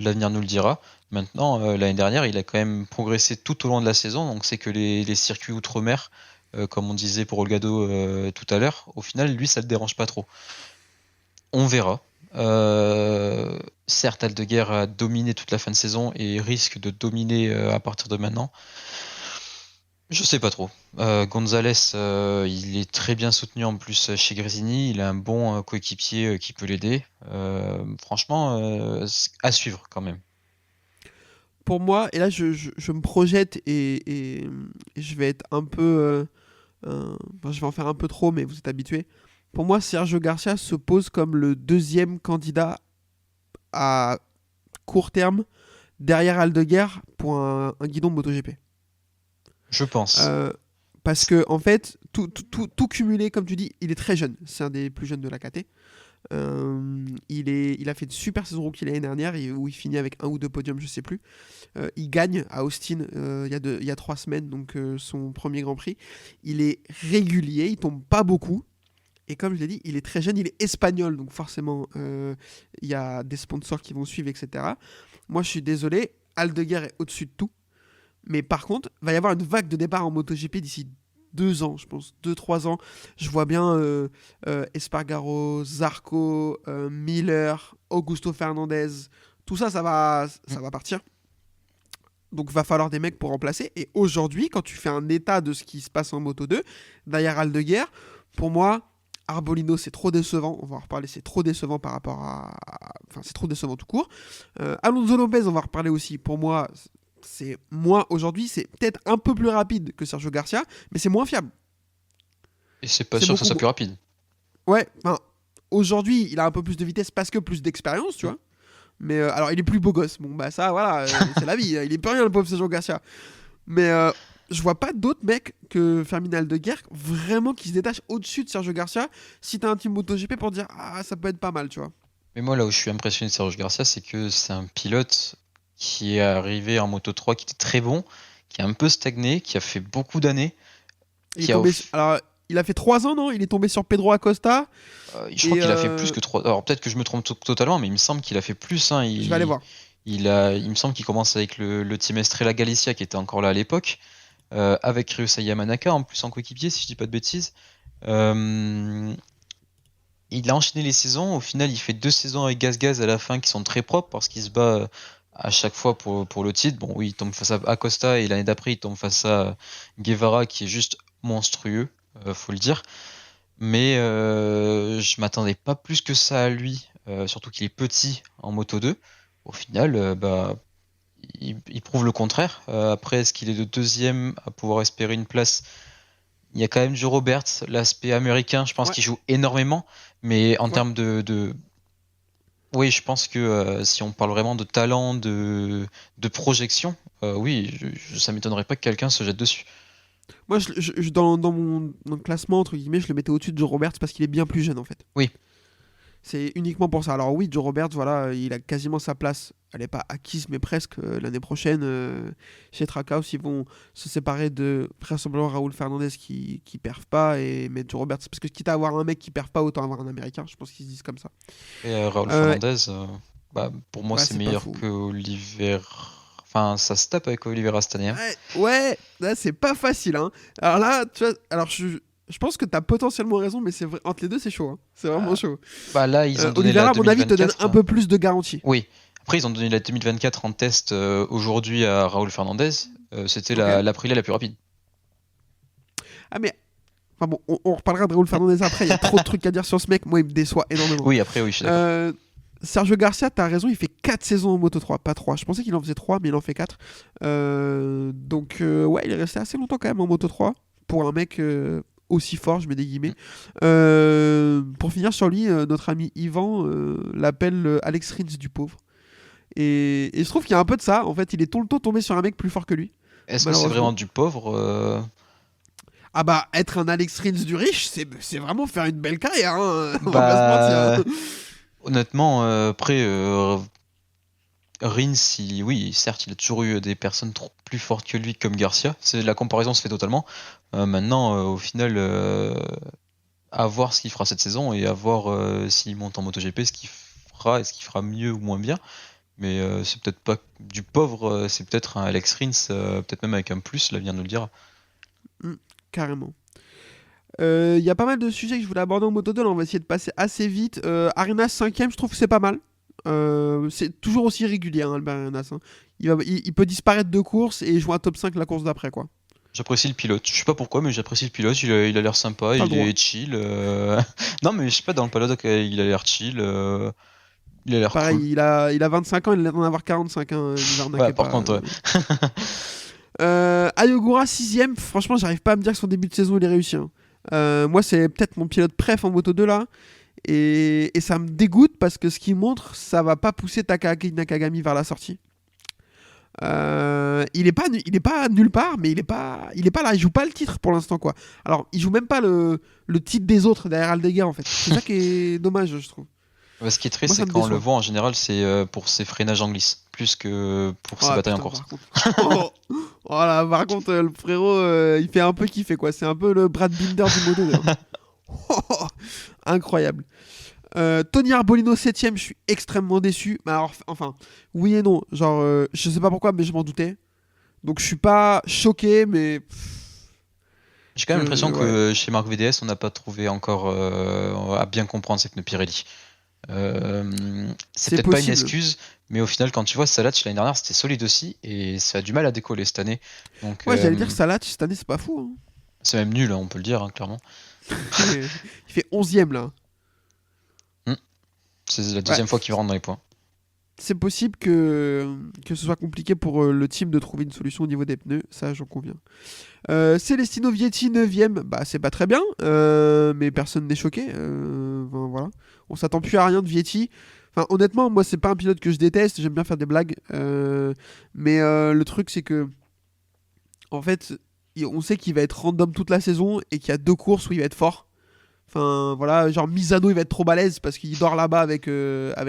L'avenir nous le dira. Maintenant, l'année dernière, il a quand même progressé tout au long de la saison, donc c'est que les circuits outre-mer, comme on disait pour Olgado tout à l'heure, au final, lui, ça le dérange pas trop. On verra. Certes, Aldeguer a dominé toute la fin de saison et risque de dominer à partir de maintenant. Je sais pas trop. Gonzalez, il est très bien soutenu en plus chez Gresini. Il a un bon coéquipier qui peut l'aider. Franchement, à suivre quand même. Pour moi, et là, je me projette et je vais être un peu. Enfin, je vais en faire un peu trop, mais vous êtes habitués. Pour moi, Sergio Garcia se pose comme le deuxième candidat à court terme derrière Aldeguer pour un guidon de MotoGP. Je pense. Parce que, en fait, tout cumulé, comme tu dis, il est très jeune. C'est un des plus jeunes de la KT. Il a fait une super saison rookie l'année dernière où il finit avec un ou deux podiums, je sais plus. Il gagne à Austin il y a 3 semaines, donc son premier Grand Prix. Il est régulier, il tombe pas beaucoup. Et comme je l'ai dit, il est très jeune, il est espagnol, donc forcément, il y a des sponsors qui vont suivre, etc. Moi, je suis désolé, Aldeguer est au-dessus de tout. Mais par contre, il va y avoir une vague de départ en MotoGP d'ici 2 ans, je pense, 2-3 ans. Je vois bien Espargaro, Zarco, Miller, Augusto Fernandez. Tout ça, ça va partir. Donc, il va falloir des mecs pour remplacer. Et aujourd'hui, quand tu fais un état de ce qui se passe en Moto 2, derrière Aldeguer, pour moi, Arbolino, c'est trop décevant. On va en reparler, c'est trop décevant par rapport à. Enfin, c'est trop décevant tout court. Alonso Lopez, on va en reparler aussi. Pour moi, c'est moins. Aujourd'hui, c'est peut-être un peu plus rapide que Sergio Garcia, mais c'est moins fiable. Et c'est pas C'est sûr que ça soit beaucoup- plus rapide. Ouais, enfin, aujourd'hui, il a un peu plus de vitesse parce que plus d'expérience, tu vois. Mais alors, il est plus beau gosse. Bon, bah ça, voilà, c'est la vie. Il est plus rien, le pauvre Sergio Garcia. Mais je vois pas d'autres mecs que Fermin Aldeguer vraiment qui se détachent au-dessus de Sergio Garcia si t'as un team MotoGP pour dire ah, ça peut être pas mal, tu vois. Mais moi, là où je suis impressionné de Sergio Garcia, c'est que c'est un pilote qui est arrivé en Moto 3, qui était très bon, qui a un peu stagné, qui a fait beaucoup d'années. Il est Qui a tombé. off- Alors, il a fait 3 ans, non? Il est tombé sur Pedro Acosta. Je crois Et, qu'il a fait plus que 3. Alors peut-être que je me trompe totalement, mais il me semble qu'il a fait plus, hein. Je vais aller voir. Il me semble qu'il commence avec le team Estrella Galicia qui était encore là à l'époque, avec Ryusa Yamanaka en plus en coéquipier, si je dis pas de bêtises. Euh, il a enchaîné les saisons. Au final, il fait 2 saisons avec Gaz à la fin qui sont très propres parce qu'il se bat à chaque fois pour le titre. Bon, oui, il tombe face à Acosta et l'année d'après, il tombe face à Guevara qui est juste monstrueux, faut le dire. Mais je m'attendais pas plus que ça à lui, surtout qu'il est petit en Moto 2. Au final, il prouve le contraire. Après, est-ce qu'il est le deuxième à pouvoir espérer une place? Il y a quand même Joe Roberts, l'aspect américain, je pense Ouais. qu'il joue énormément, mais en Ouais. termes de... Oui, oui, je pense que si on parle vraiment de talent, de projection, oui, ça m'étonnerait pas que quelqu'un se jette dessus. Moi, dans mon classement, entre guillemets, je le mettais au-dessus de Joe Roberts parce qu'il est bien plus jeune, en fait. Oui. C'est uniquement pour ça. Alors oui, Joe Roberts, voilà, il a quasiment sa place. Elle n'est pas acquise, mais presque. L'année prochaine, chez Trackhouse, ils vont se séparer de vraisemblablement Raúl Fernandez qui perf pas et mettre Joe Roberts. Parce que quitte à avoir un mec qui perf pas, autant avoir un Américain. Je pense qu'ils se disent comme ça. Et Raúl Fernandez, pour moi, ouais, c'est c'est pas meilleur fou. que Oliver. Enfin, ça se tape avec Oliveira cette année. Hein. Ouais, là, c'est pas facile. Hein. Alors là, tu vois, je pense que t'as potentiellement raison, mais c'est vrai, entre les deux, c'est chaud. Hein. C'est vraiment chaud. Bah là, ils ont donné Oliveira, la à mon avis, te donne 2024. un peu plus de garantie. Oui. Après, ils ont donné la 2024 en test aujourd'hui à Raúl Fernandez. C'était Ok. l'Aprilia la plus rapide. Ah, mais. Enfin bon, on reparlera de Raúl Fernandez après. Il y a trop de trucs à dire sur ce mec. Moi, il me déçoit énormément. Oui, après, oui, je suis d'accord. Sergio Garcia, t'as raison, il fait 4 saisons en Moto 3, pas 3. Je pensais qu'il en faisait 3, mais il en fait 4. Donc, ouais, il est resté assez longtemps quand même en Moto 3. Pour un mec aussi fort, je mets des guillemets. Pour finir sur lui, notre ami Yvan l'appelle Alex Rins du pauvre. Et je trouve qu'il y a un peu de ça. En fait, il est tout le temps tombé sur un mec plus fort que lui. Est-ce que c'est vraiment du pauvre Ah bah, être un Alex Rins du riche, c'est vraiment faire une belle carrière. Hein. On va Bah, pas se mentir. Honnêtement, après, Rins, oui, certes, il a toujours eu des personnes plus fortes que lui, comme Garcia. La comparaison se fait totalement. Maintenant, au final, à voir ce qu'il fera cette saison et à voir s'il monte en MotoGP, ce qu'il fera, est-ce qu'il fera mieux ou moins bien. Mais c'est peut-être pas du pauvre, c'est peut-être un Alex Rins, peut-être même avec un plus, l'avenir nous le dira. Carrément. Il y a pas mal de sujets que je voulais aborder en Moto 2, là on va essayer de passer assez vite. Arenas 5ème, je trouve que c'est pas mal. C'est toujours aussi régulier, hein, Albert Arenas. Hein. Il peut disparaître de course et jouer un top 5 la course d'après, quoi. J'apprécie le pilote. Je sais pas pourquoi, mais j'apprécie le pilote. Il a l'air sympa, T'as il le droit. est chill. Non, mais je sais pas, dans le paddock, il a l'air chill. Il a l'air Pareil, cool. il a 25 ans, il a l'air d'en avoir 45. Hein, Ouais, par contre, ouais. Ayogura 6ème, franchement, j'arrive pas à me dire que son début de saison il est réussi. Hein. Moi, c'est peut-être mon pilote préf en Moto 2 là. Et ça me dégoûte parce que ce qu'il montre, ça va pas pousser Takaki Nakagami vers la sortie. Il est pas nulle part, mais il est pas là. Il joue pas le titre pour l'instant, quoi. Alors, il joue même pas le titre des autres derrière Aldega, en fait. C'est ça qui est dommage, je trouve. Ouais, ce qui est triste, Moi, ça c'est me quand on le déçoit. voit en général, c'est pour ses freinages en glisse, plus que pour ses Ah, batailles en putain, course. par contre. Oh là, par contre, le frérot, il fait un peu kiffer, quoi. C'est un peu le Brad Binder du Moto 2. Incroyable. Tony Arbolino 7ème, je suis extrêmement déçu. Mais alors, enfin, oui et non. Genre, je sais pas pourquoi, mais je m'en doutais. Donc je suis pas choqué, mais J'ai quand même l'impression ouais. que chez Marc VDS, on n'a pas trouvé encore à bien comprendre ces pneus Pirelli. C'est c'est peut-être pas une possible. excuse, mais au final, quand tu vois Salat l'année dernière, c'était solide aussi, et ça a du mal à décoller cette année. Donc, Ouais, j'allais dire Salat, cette année, c'est pas fou. Hein. c'est même nul, hein, on peut le dire, hein, clairement. Il fait 11ème là. C'est la deuxième fois qu'il rentre dans les points. C'est possible que ce soit compliqué pour le team de trouver une solution au niveau des pneus, ça j'en conviens. Celestino Vietti 9ème, bah c'est pas très bien, mais personne n'est choqué. Ben, voilà. On s'attend plus à rien de Vietti. Enfin, honnêtement, moi c'est pas un pilote que je déteste, j'aime bien faire des blagues. Mais le truc c'est que, en fait, on sait qu'il va être random toute la saison et qu'il y a 2 courses où il va être fort. Enfin voilà, genre Misano il va être trop balèze parce qu'il dort là-bas avec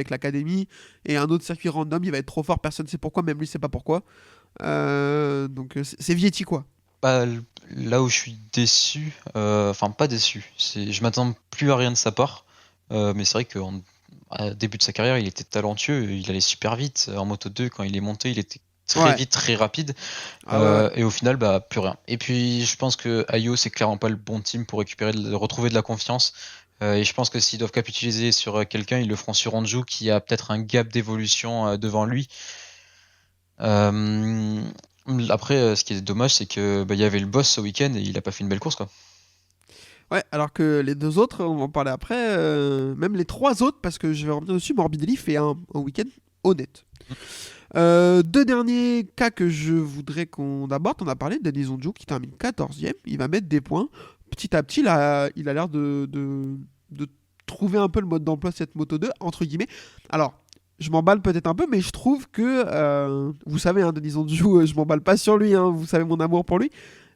l'académie, et un autre circuit random il va être trop fort, personne ne sait pourquoi, même lui sait pas pourquoi. Donc c'est Vietti quoi. Bah, là où je suis déçu, enfin pas déçu, je m'attends plus à rien de sa part, mais c'est vrai qu'au début de sa carrière il était talentueux, il allait super vite en Moto 2, quand il est monté il était très vite, très rapide, et au final bah plus rien. Et puis je pense que Ayo c'est clairement pas le bon team pour retrouver de la confiance, et je pense que s'ils doivent capitaliser sur quelqu'un, ils le feront sur Anju qui a peut-être un gap d'évolution devant lui. Après, ce qui est dommage, c'est que bah, y avait le boss ce week-end et il a pas fait une belle course, quoi. Ouais, alors que les 2 autres, on va en parler après, même les 3 autres, parce que je vais revenir dessus, Morbidelli fait un week-end honnête. 2 derniers cas que je voudrais qu'on aborde, on a parlé de Denis Onjo qui termine 14ème, il va mettre des points. Petit à petit, il a l'air de trouver un peu le mode d'emploi de cette Moto 2, entre guillemets. Alors, je m'emballe peut-être un peu, mais je trouve que, vous savez, hein, Denis Onjou, je m'emballe pas sur lui, hein, vous savez mon amour pour lui,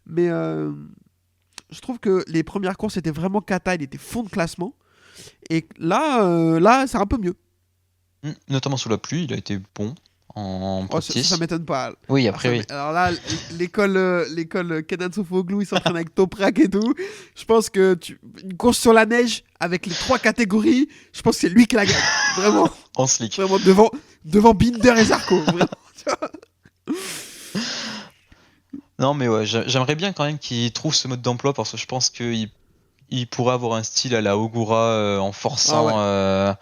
mais je trouve que les premières courses étaient vraiment cata, il était fond de classement, et là c'est un peu mieux. Notamment sous la pluie, il a été bon en Oh, ça practice. m'étonne pas. Oui, après, oui. Alors là, l'école Kenan Sofoglou, il s'entraîne avec Toprak et tout. Je pense que une course sur la neige avec les 3 catégories, je pense que c'est lui qui la gagne. Vraiment, En slick. vraiment devant Binder et Zarco. Vraiment. Non, mais ouais, j'aimerais bien quand même qu'il trouve ce mode d'emploi parce que je pense qu'il pourrait avoir un style à la Ogura en forçant.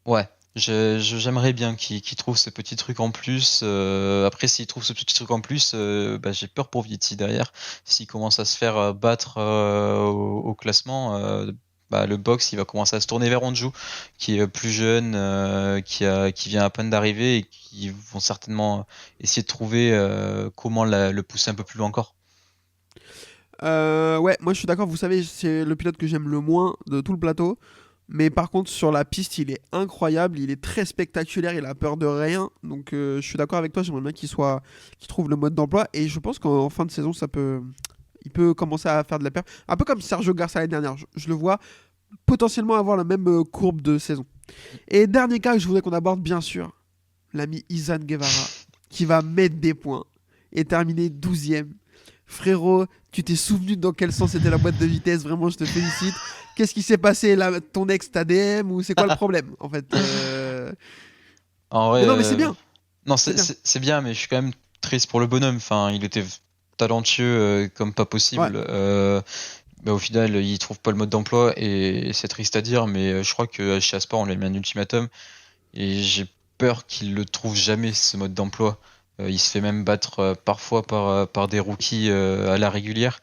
Ouais, j'aimerais bien qu'il trouve ce petit truc en plus. Après, s'il trouve ce petit truc en plus, j'ai peur pour Vietti derrière. S'il commence à se faire battre au classement, le box il va commencer à se tourner vers Onju, qui est plus jeune, qui vient à peine d'arriver et qui vont certainement essayer de trouver comment le pousser un peu plus loin encore. Ouais, moi je suis d'accord, vous savez, c'est le pilote que j'aime le moins de tout le plateau. Mais par contre, sur la piste, il est incroyable, il est très spectaculaire, il a peur de rien. Donc je suis d'accord avec toi, j'aimerais bien qu'il trouve le mode d'emploi. Et je pense qu'en fin de saison, il peut commencer à faire de la perte. Un peu comme Sergio Garcia l'année dernière. Je le vois potentiellement avoir la même courbe de saison. Et dernier cas que je voudrais qu'on aborde, bien sûr, l'ami Izan Guevara, qui va mettre des points et terminer 12e. Frérot, tu t'es souvenu dans quel sens était la boîte de vitesse, vraiment je te félicite. Qu'est-ce qui s'est passé là, ton ex t'ADM ou c'est quoi le problème en fait En vrai, mais non mais c'est bien. Non, c'est bien, mais je suis quand même triste pour le bonhomme. Enfin, il était talentueux comme pas possible. Ouais. Au final, il trouve pas le mode d'emploi et c'est triste à dire, mais je crois que chez Aspar, on lui a mis un ultimatum et j'ai peur qu'il le trouve jamais ce mode d'emploi. Il se fait même battre parfois par des rookies à la régulière.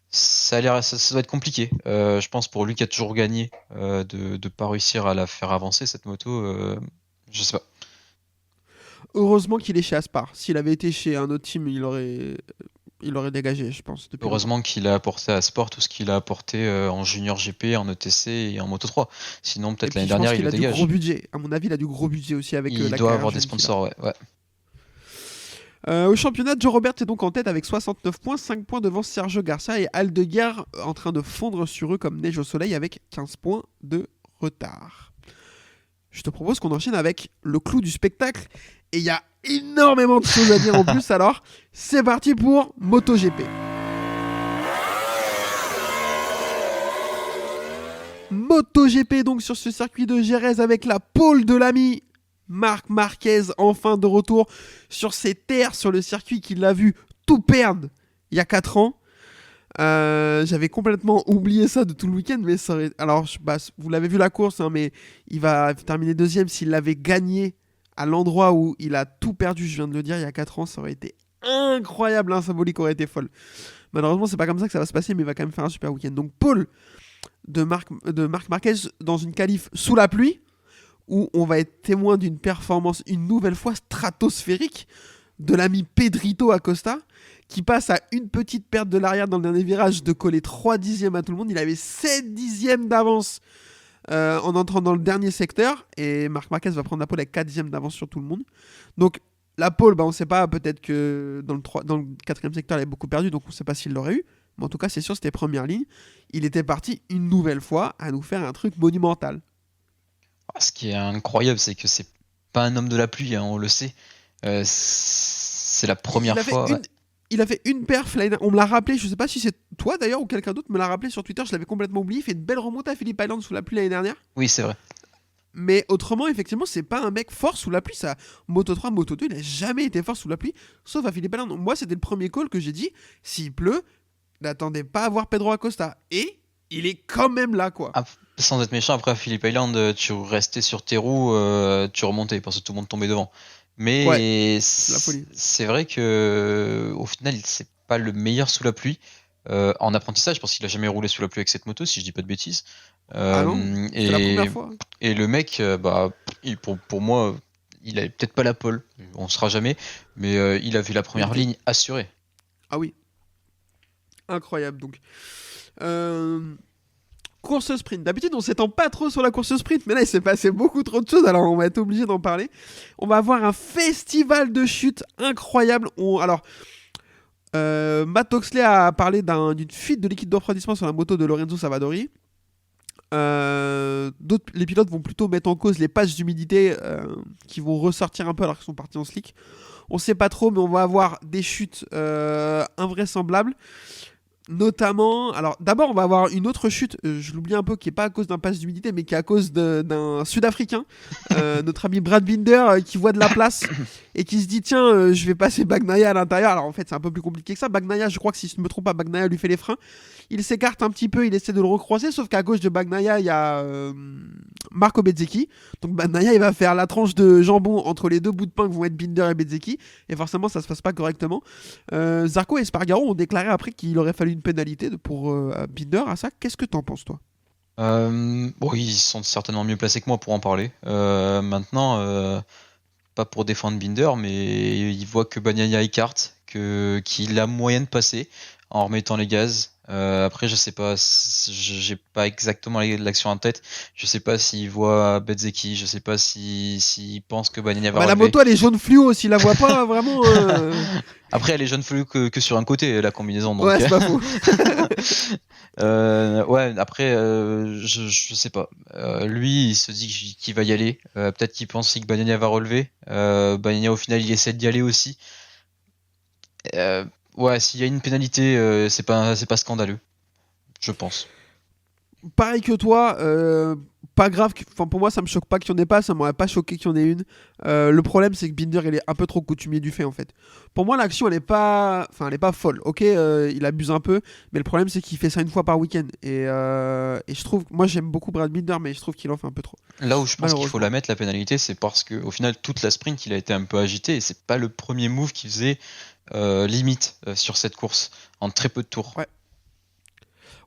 Ça doit être compliqué. Je pense pour lui qui a toujours gagné de pas réussir à la faire avancer cette moto. Je sais pas. Heureusement qu'il est chez Aspar. S'il avait été chez un autre team, il aurait dégagé, je pense. Heureusement qu'il a apporté à Sport tout ce qu'il a apporté en junior GP, en ETC et en Moto 3. Sinon, peut-être l'année dernière, il le dégage. Du gros budget. À mon avis, il a du gros budget aussi avec il la doit avoir des sponsors, ouais. Au championnat, Joe Roberts est donc en tête avec 69 points, 5 points devant Sergio Garcia et Aldeguer en train de fondre sur eux comme neige au soleil avec 15 points de retard. Je te propose qu'on enchaîne avec le clou du spectacle et il y a énormément de choses à dire en plus, alors c'est parti pour MotoGP. MotoGP donc sur ce circuit de Jerez avec la pole de l'ami Marc Marquez, enfin de retour sur ses terres, sur le circuit qu'il a vu tout perdre il y a 4 ans. J'avais complètement oublié ça de tout le week-end, mais ça aurait... Alors, vous l'avez vu la course, hein, mais il va terminer 2e. S'il l'avait gagné à l'endroit où il a tout perdu, je viens de le dire, il y a 4 ans, ça aurait été incroyable, hein, symbolique aurait été folle. Malheureusement, c'est pas comme ça que ça va se passer, mais il va quand même faire un super week-end. Donc, pole de Marc Marquez dans une qualif sous la pluie, où on va être témoin d'une performance une nouvelle fois stratosphérique de l'ami Pedrito Acosta, qui passe à une petite perte de l'arrière dans le dernier virage de coller 3 dixièmes à tout le monde. Il avait 7 dixièmes d'avance en entrant dans le dernier secteur, et Marc Marquez va prendre la pole avec 4 dixièmes d'avance sur tout le monde. Donc la pole, on ne sait pas, peut-être que dans le 4e secteur, il avait beaucoup perdu, donc on ne sait pas s'il l'aurait eu. Mais en tout cas, c'est sûr, c'était première ligne. Il était parti une nouvelle fois à nous faire un truc monumental. Ce qui est incroyable, c'est que c'est pas un homme de la pluie, hein, on le sait. C'est la première fois. Il a fait une perf, on me l'a rappelé, je sais pas si c'est toi d'ailleurs ou quelqu'un d'autre me l'a rappelé sur Twitter, je l'avais complètement oublié. Il fait une belle remontée à Phillip Island sous la pluie l'année dernière. Oui, c'est vrai. Mais autrement, effectivement, c'est pas un mec fort sous la pluie. Ça, Moto 3, Moto 2, il a jamais été fort sous la pluie, sauf à Phillip Island. Moi, c'était le premier call que j'ai dit, s'il pleut, n'attendez pas à voir Pedro Acosta. Et il est quand même là, quoi. Sans être méchant, après à Phillip Island, tu restais sur tes roues, tu remontais parce que tout le monde tombait devant. Mais ouais, c'est vrai que au final, c'est pas le meilleur sous la pluie. En apprentissage, parce qu'il a jamais roulé sous la pluie avec cette moto, si je dis pas de bêtises. Non, c'est la première fois. Et le mec, pour moi, il avait peut-être pas la pole, on sera jamais, mais il avait la première ligne assurée. Ah oui. Incroyable donc. Course sprint. D'habitude, on s'étend pas trop sur la course sprint, mais là, il s'est passé beaucoup trop de choses, alors on va être obligé d'en parler. On va avoir un festival de chutes incroyable. Matt Oxley a parlé d'une fuite de liquide de refroidissement sur la moto de Lorenzo Savadori. Les pilotes vont plutôt mettre en cause les patchs d'humidité qui vont ressortir un peu alors qu'ils sont partis en slick. On sait pas trop, mais on va avoir des chutes invraisemblables. Notamment, alors d'abord on va avoir une autre chute, je l'oublie un peu, qui est pas à cause d'un patch d'humidité, mais qui est à cause d'un Sud-Africain, notre ami Brad Binder, qui voit de la place et qui se dit tiens, je vais passer Bagnaia à l'intérieur. Alors en fait c'est un peu plus compliqué que ça. Bagnaia, je crois que si je ne me trompe pas, Bagnaia lui fait les freins. Il s'écarte un petit peu, il essaie de le recroiser, sauf qu'à gauche de Bagnaia il y a Marco Bezzecchi. Donc Bagnaia il va faire la tranche de jambon entre les deux bouts de pain que vont être Binder et Bezzecchi, et forcément ça se passe pas correctement. Zarco et Espargaro ont déclaré après qu'il aurait fallu une pénalité pour Binder à ça. Qu'est-ce que t'en penses, toi? Bon, ils sont certainement mieux placés que moi pour en parler. Maintenant, pas pour défendre Binder, mais ils voient que Bagnaia écarte, qu'il a moyen de passer en remettant les gaz. Après, je sais pas, j'ai pas exactement l'action en tête. Je sais pas s'il voit Bezzecchi, je sais pas s'il pense que Bagnaia va la relever. moto elle est jaune fluo, s'il la voit pas vraiment. Après, elle est jaune fluo que sur un côté, la combinaison. Donc, Ouais, c'est pas faux. ouais, après, je sais pas. Lui, il se dit qu'il va y aller. Peut-être qu'il pense que Bagnaia va relever. Bagnaia, au final, il essaie d'y aller aussi. Ouais, s'il y a une pénalité, c'est pas scandaleux, je pense. Pareil que toi, pas grave. Pour moi, ça me choque pas qu'il y en ait pas. Ça m'aurait pas choqué qu'il y en ait une. Le problème, c'est que Binder, il est un peu trop coutumier du fait, en fait. Pour moi, l'action, elle est pas folle. Ok, il abuse un peu, mais le problème, c'est qu'il fait ça une fois par week-end. Et je trouve, moi, j'aime beaucoup Brad Binder, mais je trouve qu'il en fait un peu trop. Là où je pense qu'il faut la mettre, la pénalité, c'est parce que au final, toute la sprint, il a été un peu agité et c'est pas le premier move qu'il faisait limite sur cette course en très peu de tours.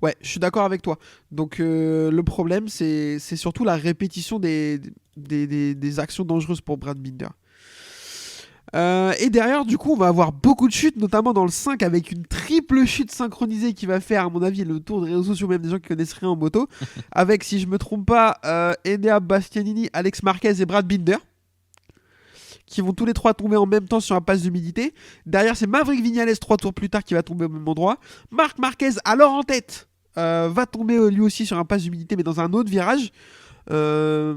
Ouais, je suis d'accord avec toi. Donc le problème, c'est surtout la répétition des actions dangereuses pour Brad Binder. Et derrière, du coup, on va avoir beaucoup de chutes, notamment dans le 5, avec une triple chute synchronisée qui va faire, à mon avis, le tour des réseaux sociaux, même des gens qui connaissent rien en moto, avec, si je me trompe pas, Enea Bastianini, Alex Marquez et Brad Binder, qui vont tous les trois tomber en même temps sur un pass d'humidité. Derrière, c'est Maverick Viñales 3 tours plus tard qui va tomber au même endroit. Marc Marquez, alors en tête, va tomber lui aussi sur un pass d'humidité, mais dans un autre virage. Je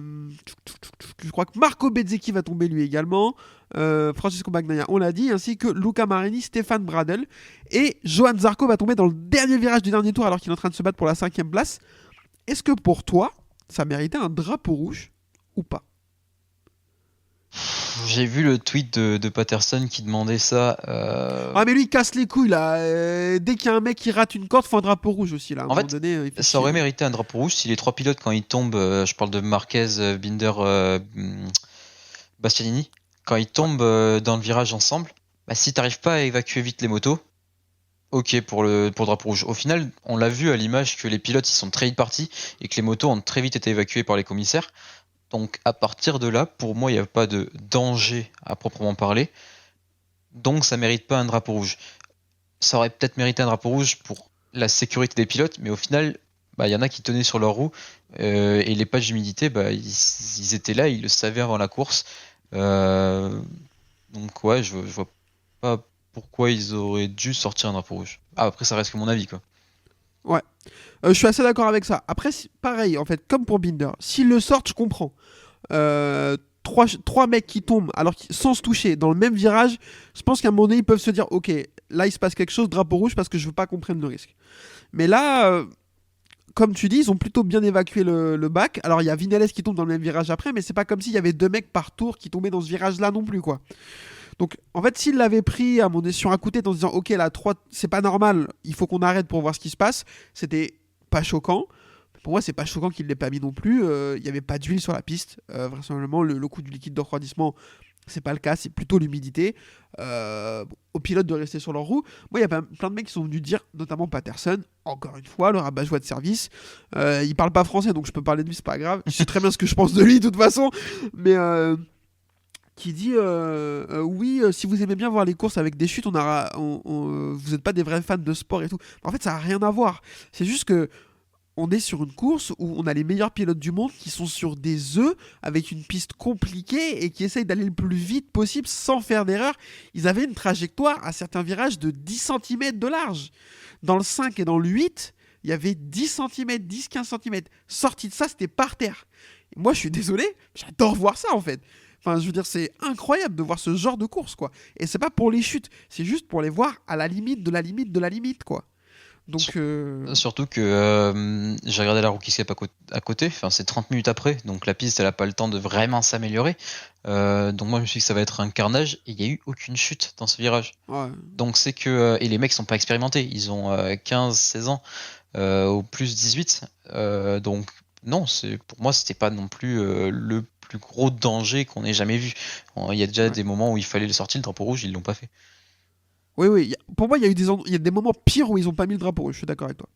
crois que Marco Bezzecchi va tomber lui également. Francisco Bagnaia, on l'a dit, ainsi que Luca Marini, Stéphane Bradl. Et Johan Zarco va tomber dans le dernier virage du dernier tour alors qu'il est en train de se battre pour la 5e place. Est-ce que pour toi, ça méritait un drapeau rouge ou pas? J'ai vu le tweet de Patterson qui demandait ça. Ah mais lui il casse les couilles là. Dès qu'il y a un mec qui rate une corde, faut un drapeau rouge aussi là. À un moment donné, il fait ça aurait chier. mérité un drapeau rouge si les trois pilotes, quand ils tombent, je parle de Marquez, Binder, Bastianini, quand ils tombent dans le virage ensemble, bah, si t'arrives pas à évacuer vite les motos, ok pour le drapeau rouge. Au final, on l'a vu à l'image que les pilotes ils sont très vite partis et que les motos ont très vite été évacuées par les commissaires. Donc à partir de là, pour moi, il n'y a pas de danger à proprement parler. Donc ça mérite pas un drapeau rouge. Ça aurait peut-être mérité un drapeau rouge pour la sécurité des pilotes, mais au final, bah, y en a qui tenaient sur leur roue et les patchs d'humidité, bah, ils étaient là, ils le savaient avant la course. Donc ouais, je vois pas pourquoi ils auraient dû sortir un drapeau rouge. Ah, après ça reste que mon avis, quoi. Ouais. Je suis assez d'accord avec ça. Après, pareil, en fait, comme pour Binder, s'ils le sortent, je comprends. Trois mecs qui tombent alors sans se toucher dans le même virage, je pense qu'à un moment donné, ils peuvent se dire ok, là il se passe quelque chose, drapeau rouge, parce que je veux pas qu'on prenne le risque. Mais là, comme tu dis, ils ont plutôt bien évacué le bac. Alors il y a Viñales qui tombe dans le même virage après, mais c'est pas comme s'il y avait 2 mecs par tour qui tombaient dans ce virage-là non plus, quoi. Donc en fait, s'ils l'avaient pris à mon sur un coup de tête en se disant ok, là 3, c'est pas normal, il faut qu'on arrête pour voir ce qui se passe, c'était pas choquant. Pour moi, c'est pas choquant qu'il l'ait pas mis non plus. Il y avait pas d'huile sur la piste. Vraisemblablement, le coup du liquide de refroidissement, c'est pas le cas, c'est plutôt l'humidité. Aux pilotes de rester sur leur roue. Moi, il y a plein de mecs qui sont venus dire, notamment Patterson, encore une fois, le rabat-joie de service. Il parle pas français, donc je peux parler de lui, c'est pas grave. Je sais très bien ce que je pense de lui, de toute façon. Mais qui dit oui, si vous aimez bien voir les courses avec des chutes, vous n'êtes pas des vrais fans de sport et tout. En fait, ça n'a rien à voir. C'est juste que on est sur une course où on a les meilleurs pilotes du monde qui sont sur des œufs avec une piste compliquée et qui essayent d'aller le plus vite possible sans faire d'erreur. Ils avaient une trajectoire à certains virages de 10 cm de large. Dans le 5 et dans le 8, il y avait 10 cm, 10-15 cm. Sorti de ça, c'était par terre. Et moi, je suis désolé, j'adore voir ça en fait. Enfin, je veux dire, c'est incroyable de voir ce genre de course, quoi. Et c'est pas pour les chutes, c'est juste pour les voir à la limite de la limite de la limite, quoi. Donc, Surtout que j'ai regardé la Rookie Cup à côté, enfin, c'est 30 minutes après, donc la piste elle a pas le temps de vraiment s'améliorer. Donc moi je me suis dit que ça va être un carnage et il n'y a eu aucune chute dans ce virage. ouais. Donc c'est que. Et les mecs sont pas expérimentés, ils ont 15-16 ans, au plus 18. Donc non, pour moi c'était pas non plus le plus gros danger qu'on ait jamais vu. Il y a déjà des moments où il fallait le sortir, le drapeau rouge, ils l'ont pas fait. Oui. Pour moi, il y a des moments pires où ils ont pas mis le drapeau rouge. Je suis d'accord avec toi.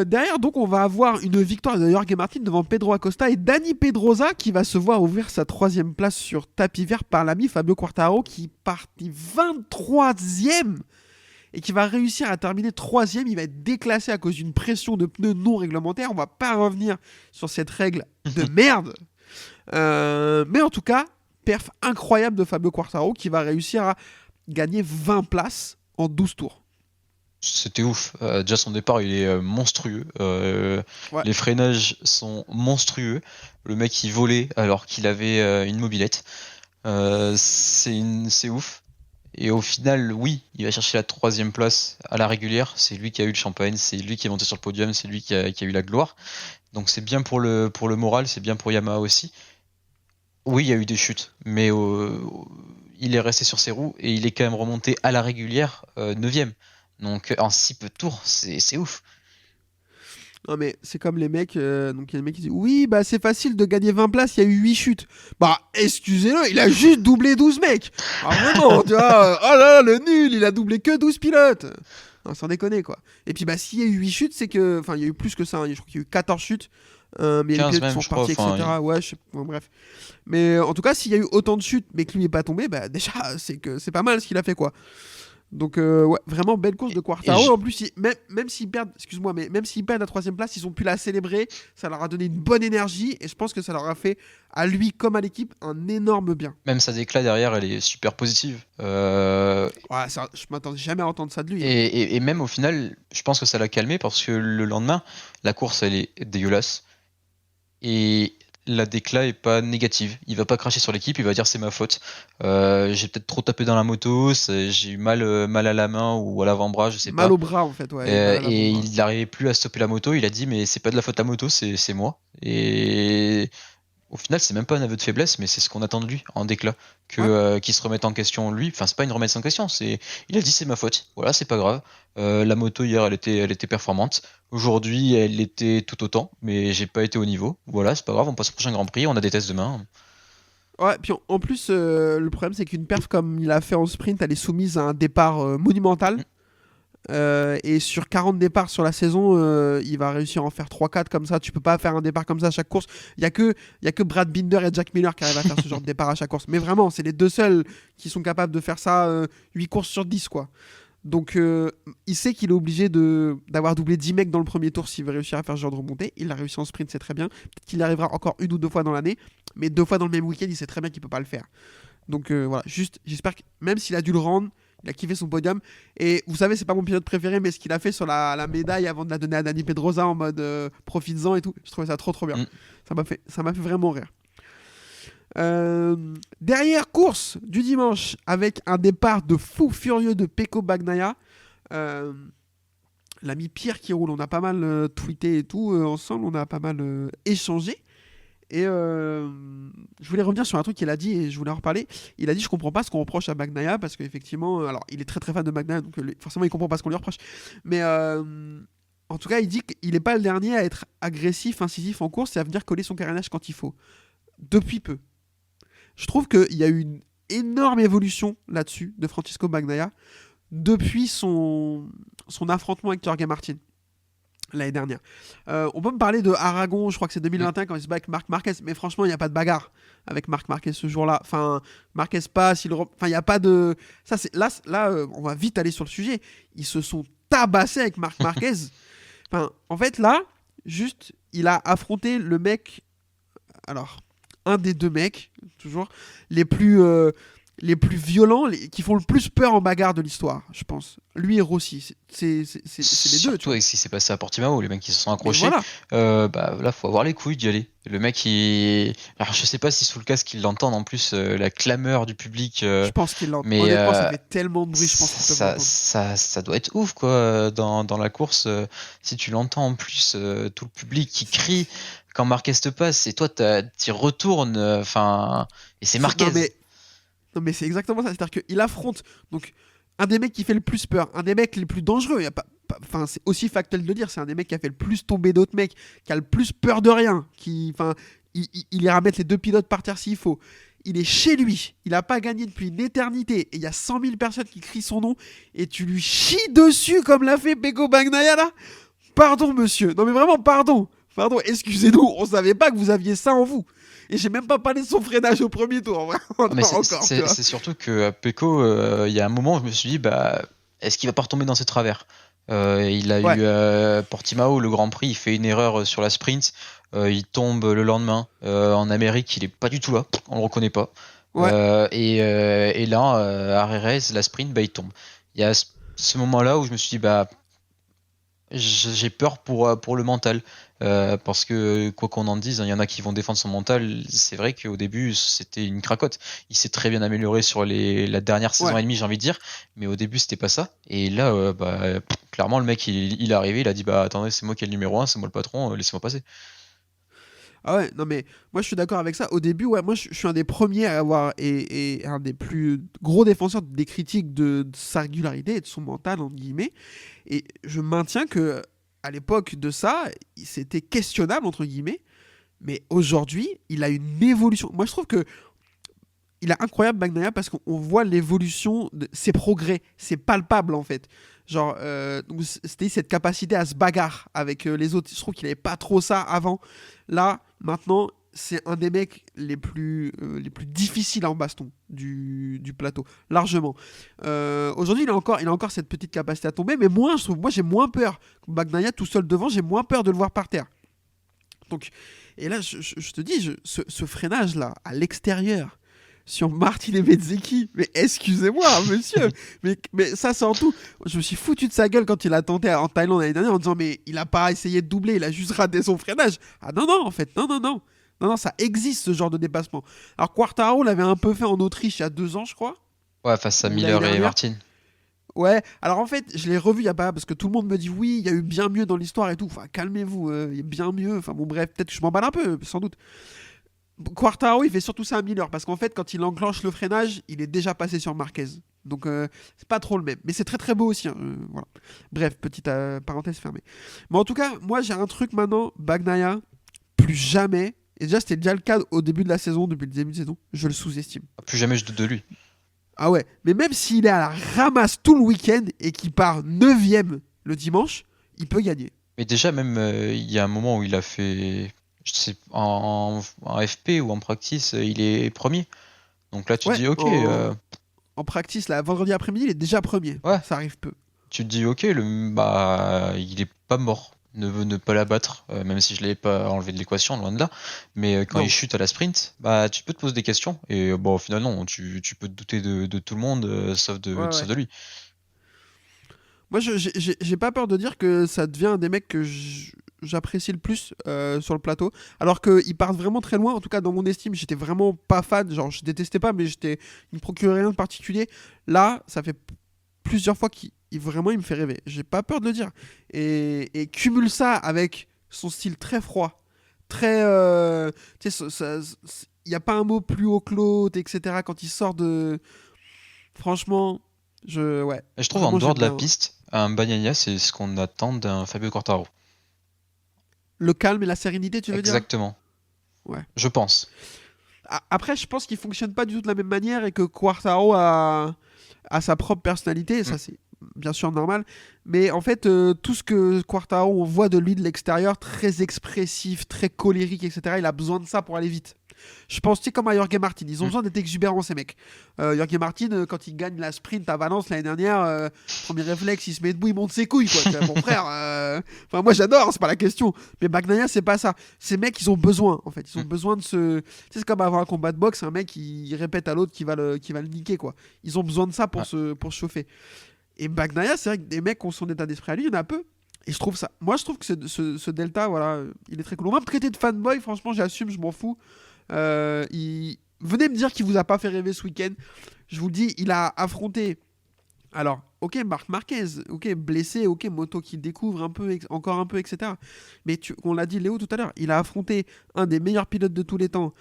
Derrière, donc, on va avoir une victoire de Jorge Martin devant Pedro Acosta et Dani Pedrosa qui va se voir ouvrir sa 3e place sur tapis vert par l'ami Fabio Quartararo qui partit 23e et qui va réussir à terminer 3e. Il va être déclassé à cause d'une pression de pneus non réglementaire. On va pas revenir sur cette règle de merde. Mais en tout cas, perf incroyable de Fabio Quartararo qui va réussir à gagner 20 places en 12 tours. C'était ouf. Déjà son départ il est monstrueux. Ouais. Les freinages sont monstrueux. Le mec il volait alors qu'il avait une mobilette. C'est ouf. Et au final, oui, il va chercher la 3e place à la régulière. C'est lui qui a eu le champagne, c'est lui qui est monté sur le podium, c'est lui qui a eu la gloire. Donc c'est bien pour le moral, c'est bien pour Yamaha aussi. Oui, il y a eu des chutes, mais il est resté sur ses roues et il est quand même remonté à la régulière 9e. Donc en si peu de tours, c'est ouf. Non mais c'est comme les mecs, donc il y a des mecs qui disent oui bah c'est facile de gagner 20 places, il y a eu 8 chutes. Bah excusez-le, il a juste doublé 12 mecs. Ah vraiment, tu vois, oh là là le nul, il a doublé que 12 pilotes. Non, sans déconner quoi. Et puis bah s'il y a eu 8 chutes, c'est que, enfin il y a eu plus que ça, hein. Je crois qu'il y a eu 14 chutes. Mais il y a des pilotes qui sont partis, etc. Ouais, bon, bref. Mais en tout cas, s'il y a eu autant de chutes, mais que lui n'est pas tombé, bah déjà, c'est que c'est pas mal ce qu'il a fait, quoi. Donc, ouais, vraiment belle course de Quartaro. En plus, même s'ils perdent, excuse-moi, mais même s'ils perdent la 3e place, ils ont pu la célébrer. Ça leur a donné une bonne énergie et je pense que ça leur a fait, à lui comme à l'équipe, un énorme bien. Même sa déclat derrière, elle est super positive. Ouais, ça, je m'attendais jamais à entendre ça de lui. Et même au final, je pense que ça l'a calmé parce que le lendemain, la course, elle est dégueulasse. Et la déclat est pas négative. Il va pas cracher sur l'équipe, il va dire c'est ma faute. J'ai peut-être trop tapé dans la moto, j'ai eu mal à la main ou à l'avant-bras, je sais pas. Mal au bras en fait, ouais. Et il n'arrivait plus à stopper la moto. Il a dit mais c'est pas de la faute de la moto, c'est moi. Et au final, c'est même pas un aveu de faiblesse, mais c'est ce qu'on attend de lui en déclat, qu'il se remette en question lui. Enfin, c'est pas une remise en question. Il a dit c'est ma faute. Voilà, c'est pas grave. La moto hier, elle était performante. Aujourd'hui, elle était tout autant, mais j'ai pas été au niveau. Voilà, c'est pas grave. On passe au prochain Grand Prix. On a des tests demain. Ouais, puis en plus, le problème c'est qu'une perf comme il a fait en sprint, elle est soumise à un départ monumental. Et sur 40 départs sur la saison, il va réussir à en faire 3-4 comme ça. Tu peux pas faire un départ comme ça à chaque course. Il y a que Brad Binder et Jack Miller qui arrivent à faire ce genre de départ à chaque course. Mais vraiment, c'est les deux seuls qui sont capables de faire ça 8 courses sur 10 quoi. Donc il sait qu'il est obligé d'avoir doublé 10 mecs dans le premier tour s'il veut réussir à faire ce genre de remontée. Il l'a réussi en sprint, c'est très bien. Peut-être qu'il y arrivera encore 1 ou 2 fois dans l'année, mais 2 fois dans le même week-end, il sait très bien qu'il peut pas le faire. Donc voilà, juste j'espère que même s'il a dû le rendre, il a kiffé son podium. Et vous savez, c'est pas mon pilote préféré, mais ce qu'il a fait sur la médaille avant de la donner à Dani Pedrosa en mode profites-en et tout, je trouvais ça trop bien. Ça m'a fait vraiment rire. Dernière course du dimanche avec un départ de fou furieux de Pecco Bagnaia. L'ami Pierre qui roule, on a pas mal tweeté et tout ensemble, on a pas mal échangé. Et je voulais revenir sur un truc qu'il a dit et je voulais en reparler. Il a dit je comprends pas ce qu'on reproche à Bagnaia parce qu'effectivement, alors il est très fan de Bagnaia donc forcément il comprend pas ce qu'on lui reproche. Mais en tout cas il dit qu'il est pas le dernier à être agressif, incisif en course et à venir coller son carénage quand il faut. Depuis peu. Je trouve qu'il y a eu une énorme évolution là-dessus de Francisco Bagnaia depuis son affrontement avec Jorge Martin l'année dernière. On peut me parler de Aragon, je crois que c'est 2021 quand il se bat avec Marc Marquez, mais franchement il n'y a pas de bagarre avec Marc Marquez ce jour-là. Enfin, Marquez passe, enfin il n'y a pas de... Là on va vite aller sur le sujet. Ils se sont tabassés avec Marc Marquez. Enfin, en fait, là, juste, il a affronté le mec. Alors, un des deux mecs, toujours, les plus violents, qui font le plus peur en bagarre de l'histoire, je pense. Lui et Rossi, c'est les deux. Tu Surtout vois. avec ce qui s'est passé à Portimao, les mecs qui se sont Mais accrochés. voilà. Bah là, faut avoir les couilles d'y aller. Le mec, alors je sais pas si sous le casque ils l'entendent en plus, la clameur du public. Je pense qu'il l'entend. mais Honnêtement, ça fait tellement de bruit, je pense qu'ils peuvent ça, l'entendre. ça doit être ouf quoi dans la course. Si tu l'entends en plus, tout le public qui crie quand Marquez te passe et toi t'y retournes, enfin, et c'est Marquez. Non, mais c'est exactement ça. C'est-à-dire qu'il affronte donc un des mecs qui fait le plus peur, un des mecs les plus dangereux. Y a enfin, c'est aussi factuel de le dire. C'est un des mecs qui a fait le plus tomber d'autres mecs, qui a le plus peur de rien, il ira mettre les deux pilotes par terre s'il faut. Il est chez lui, il n'a pas gagné depuis une éternité, et il y a 100 000 personnes qui crient son nom, et tu lui chies dessus comme l'a fait Pecco Bagnaia là. Pardon monsieur, non mais vraiment pardon, excusez-nous, on savait pas que vous aviez ça en vous. Et j'ai même pas parlé de son freinage au premier tour, vraiment. Mais c'est surtout que Pecco, il y a un moment où je me suis dit, bah, est-ce qu'il va pas retomber dans ses travers? Il a eu Portimao, le Grand Prix, il fait une erreur sur la sprint, il tombe le lendemain. En Amérique, il est pas du tout là, on le reconnaît pas. Ouais. Et là, à Jerez, la sprint, bah, il tombe. Il y a ce moment-là où je me suis dit, bah, j'ai peur pour le mental. Parce que quoi qu'on en dise, il y en a qui vont défendre son mental. C'est vrai qu'au début c'était une cracotte. Il s'est très bien amélioré sur la dernière saison et demie, j'ai envie de dire, mais au début c'était pas ça. Et là, clairement le mec il est arrivé, il a dit bah attendez, c'est moi qui est le numéro 1, c'est moi le patron, laissez-moi passer. Ah ouais, non mais moi je suis d'accord avec ça. Au début, ouais, moi je suis un des premiers à avoir et un des plus gros défenseurs des critiques de sa régularité et de son mental entre guillemets. Et je maintiens que à l'époque de ça, c'était questionnable entre guillemets. Mais aujourd'hui, il a une évolution. Moi je trouve que il est incroyable Bagnaia parce qu'on voit l'évolution de ses progrès, c'est palpable en fait. Genre, donc c'était cette capacité à se bagarre avec les autres. Je trouve qu'il n'avait pas trop ça avant. Là, maintenant, c'est un des mecs les plus difficiles en baston du plateau, largement. Aujourd'hui, il a encore cette petite capacité à tomber, mais moi, je trouve, moi, j'ai moins peur. Bagnaia tout seul devant, j'ai moins peur de le voir par terre. Donc, et là, je te dis, ce freinage là à l'extérieur sur Martin et Bezzecchi, mais excusez-moi monsieur, mais ça c'est en tout. Je me suis foutu de sa gueule quand il a tenté en Thaïlande l'année dernière en disant mais il a pas essayé de doubler, il a juste raté son freinage. Ah non en fait, non, ça existe ce genre de dépassement. Alors Quartararo l'avait un peu fait en Autriche il y a 2 ans je crois. Ouais, face à Miller et Martin. Ouais, alors en fait, je l'ai revu il y a pas, parce que tout le monde me dit oui, il y a eu bien mieux dans l'histoire et tout. Enfin, calmez-vous, il y a bien mieux. Enfin bon, bref, peut-être que je m'emballe un peu, sans doute. Quartararo, il fait surtout ça à Miller, parce qu'en fait, quand il enclenche le freinage, il est déjà passé sur Marquez. Donc, c'est pas trop le même. Mais c'est très très beau aussi. Hein, voilà. Bref, petite parenthèse fermée. Mais en tout cas, moi, j'ai un truc maintenant, Bagnaia, plus jamais, et déjà, c'était déjà le cas au début de la saison, depuis le début de saison, je le sous-estime. Plus jamais je doute de lui. Ah ouais, mais même s'il est à la ramasse tout le week-end et qu'il part 9ème le dimanche, il peut gagner. Mais déjà, même, il y a un moment où il a fait, je sais, en FP ou en practice, il est premier. Donc là, tu te dis, ok. En practice, là, vendredi après-midi, il est déjà premier. Ouais. Ça arrive peu. Tu te dis, ok, il est pas mort. Ne pas l'abattre, même si je l'ai pas enlevé de l'équation, loin de là. Mais quand il chute à la sprint, bah tu peux te poser des questions. Et bon, au final, non, tu peux te douter de tout le monde, sauf de lui. Moi, j'ai pas peur de dire que ça devient un des mecs que j'apprécie le plus sur le plateau. Alors qu'ils partent vraiment très loin. En tout cas, dans mon estime, j'étais vraiment pas fan. Genre, je détestais pas, mais il me procurait rien de particulier. Là, ça fait plusieurs fois qu'il vraiment il me fait rêver. J'ai pas peur de le dire. Et cumule ça avec son style très froid, très tu sais, il y a pas un mot plus haut que l'autre, etc. Quand il sort de, franchement, je trouve en dehors de la piste, un Bagnaia, c'est ce qu'on attend d'un Fabio Quartararo. Le calme et la sérénité, tu veux dire? Exactement. Ouais. Je pense. Après, je pense qu'il fonctionne pas du tout de la même manière et que Quartararo a sa propre personnalité. Et ça, c'est bien sûr normal. Mais en fait, tout ce que Quartararo, on voit de lui de l'extérieur, très expressif, très colérique, etc., il a besoin de ça pour aller vite. Je pense, tu sais, comme à Jorge Martin, ils ont besoin d'être exubérants, ces mecs. Jorge Martin, quand il gagne la sprint à Valence l'année dernière, premier réflexe, il se met debout, il monte ses couilles, quoi. Tu vois, mon frère, enfin, moi j'adore, c'est pas la question. Mais Bagnaia, c'est pas ça. Ces mecs, ils ont besoin, en fait. Ils ont besoin de se. Tu sais, c'est comme avoir un combat de boxe, un mec, il répète à l'autre qui va le niquer, quoi. Ils ont besoin de ça pour se chauffer. Et Bagnaia, c'est vrai que des mecs qui ont son état d'esprit à lui, il y en a peu. Et je trouve ça. Moi, je trouve que ce Delta, voilà, il est très cool. On va me traiter de fanboy, franchement, j'assume, je m'en fous. Venez me dire qu'il vous a pas fait rêver ce week-end. Je vous le dis, il a affronté. Alors, ok, Marc Marquez, ok, blessé, ok, moto qu'il découvre un peu, encore un peu, etc. Mais on l'a dit, Léo, tout à l'heure, il a affronté un des meilleurs pilotes de tous les temps,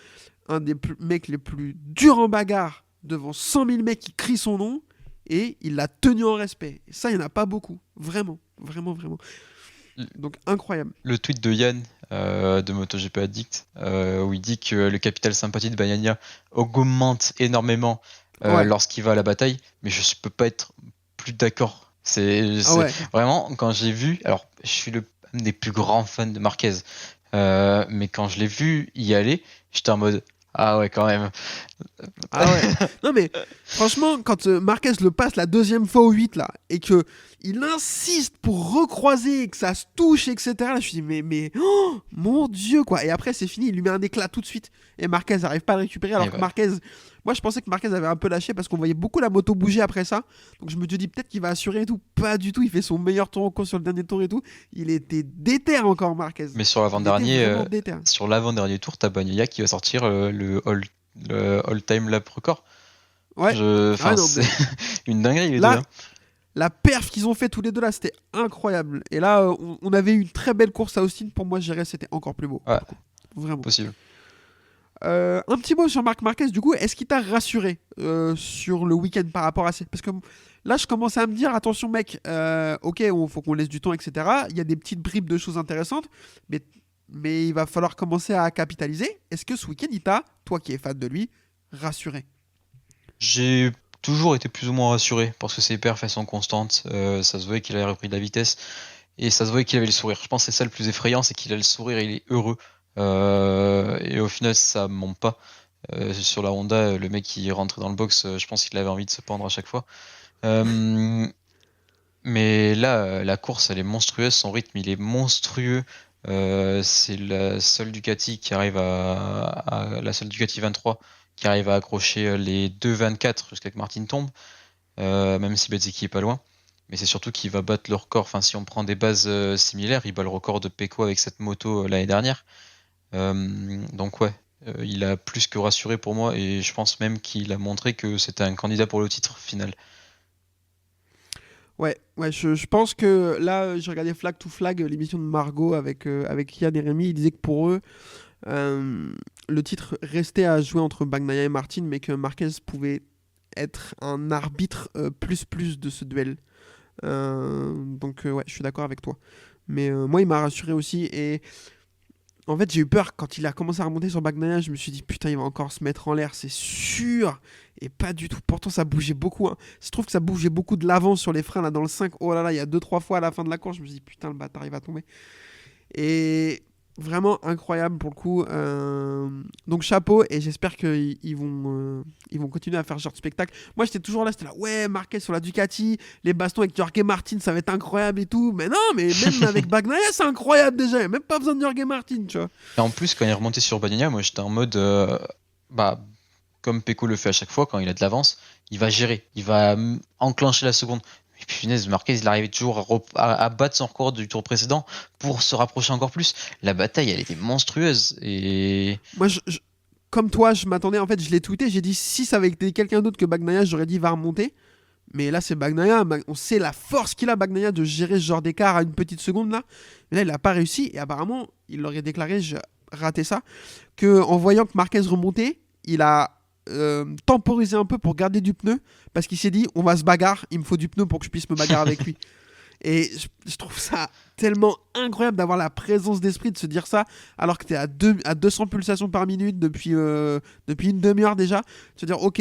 un des mecs les plus durs en bagarre, devant 100 000 mecs qui crient son nom, et il l'a tenu en respect. Et ça, il n'y en a pas beaucoup. Vraiment, vraiment, vraiment. Donc, incroyable. Le tweet de Yann de MotoGP Addict, où il dit que le capital sympathie de Bagnaia augmente énormément lorsqu'il va à la bataille, mais je peux pas être plus d'accord. C'est vraiment, quand j'ai vu, alors je suis un des plus grands fans de Marquez, mais quand je l'ai vu y aller, j'étais en mode ah ouais, quand même. Ah ouais. Non mais franchement, quand Marquez le passe la deuxième fois au 8 là, et que il insiste pour recroiser, que ça se touche, etc. Là, je me suis dit mais oh, mon Dieu quoi. Et après c'est fini, il lui met un éclat tout de suite. Et Marquez n'arrive pas à le récupérer. Alors que Marquez, moi je pensais que Marquez avait un peu lâché parce qu'on voyait beaucoup la moto bouger après ça. Donc je me suis dit peut-être qu'il va assurer et tout. Pas du tout. Il fait son meilleur tour en course sur le dernier tour et tout. Il était déter encore Marquez. Mais sur l'avant-dernier tour, t'as Bagnaia qui va sortir le all-time lap record. Ouais. C'est une dinguerie les deux. Hein. La perf qu'ils ont fait tous les deux là, c'était incroyable. Et là, on avait eu une très belle course à Austin. Pour moi, je dirais c'était encore plus beau. Ouais. Vraiment. Possible. Un petit mot sur Marc Marquez, du coup, est-ce qu'il t'a rassuré sur le week-end par rapport à ça? Parce que là, je commençais à me dire, attention mec, ok, faut qu'on laisse du temps, etc. Il y a des petites bribes de choses intéressantes, mais il va falloir commencer à capitaliser. Est-ce que ce week-end, il t'a, toi qui es fan de lui, rassuré? J'ai toujours été plus ou moins rassuré parce que ses perfs elles sont constantes. Ça se voyait qu'il avait repris de la vitesse et ça se voyait qu'il avait le sourire. Je pense que c'est ça le plus effrayant, c'est qu'il a le sourire et il est heureux. Et au final, ça ne monte pas. Sur la Honda, le mec qui est rentré dans le box, je pense qu'il avait envie de se pendre à chaque fois. Mais là, la course, elle est monstrueuse. Son rythme, il est monstrueux. C'est la seule Ducati qui arrive la seule Ducati 23 qui arrive à accrocher les 2,24 jusqu'à que Martin tombe, même si Bezzecchi est pas loin. Mais c'est surtout qu'il va battre le record. Enfin, si on prend des bases similaires, il bat le record de Pecco avec cette moto l'année dernière. Donc ouais, il a plus que rassuré pour moi et je pense même qu'il a montré que c'était un candidat pour le titre final. Ouais, je pense que là, j'ai regardé Flag to Flag, l'émission de Margot avec Yann et Rémi. Ils disaient que pour eux, le titre restait à jouer entre Bagnaia et Martin, mais que Marquez pouvait être un arbitre plus de ce duel. Donc ouais, je suis d'accord avec toi. Mais moi, il m'a rassuré aussi. Et en fait, j'ai eu peur quand il a commencé à remonter sur Bagnaia. Je me suis dit, putain, il va encore se mettre en l'air, c'est sûr. Et pas du tout. Pourtant, ça bougeait beaucoup. Hein. Je trouve que ça bougeait beaucoup de l'avant sur les freins là, dans le 5. Oh là là, il y a 2-3 fois à la fin de la course. Je me suis dit, putain, le bâtard, il va tomber. Et vraiment incroyable pour le coup. Donc, chapeau. Et j'espère qu'ils vont continuer à faire ce genre de spectacle. Moi, j'étais toujours là. J'étais là, ouais, Marquez sur la Ducati. Les bastons avec Jorge Martin, ça va être incroyable et tout. Mais non, mais même avec Bagnaia, c'est incroyable déjà. Il n'y a même pas besoin de Jorge Martin, tu vois. Et en plus, quand il est remonté sur Bagnaia, moi j'étais en mode comme Pecco le fait à chaque fois, quand il a de l'avance, il va gérer, il va enclencher la seconde. Et puis punaise, Marquez, il arrivait toujours à battre son record du tour précédent pour se rapprocher encore plus. La bataille, elle était monstrueuse. Et moi, comme toi, je m'attendais, en fait, je l'ai tweeté, j'ai dit si ça avait été quelqu'un d'autre que Bagnaia, j'aurais dit va remonter. Mais là, c'est Bagnaia, on sait la force qu'il a, Bagnaia, de gérer ce genre d'écart à une petite seconde là. Mais là, il n'a pas réussi et apparemment, il l'aurait déclaré, j'ai raté ça, qu'en voyant que Marquez remontait, il a temporisé un peu pour garder du pneu parce qu'il s'est dit on va se bagarre, il me faut du pneu pour que je puisse me bagarrer avec lui. Et je trouve ça tellement incroyable d'avoir la présence d'esprit de se dire ça alors que tu es à 200 pulsations par minute depuis une demi-heure déjà. Se dire ok,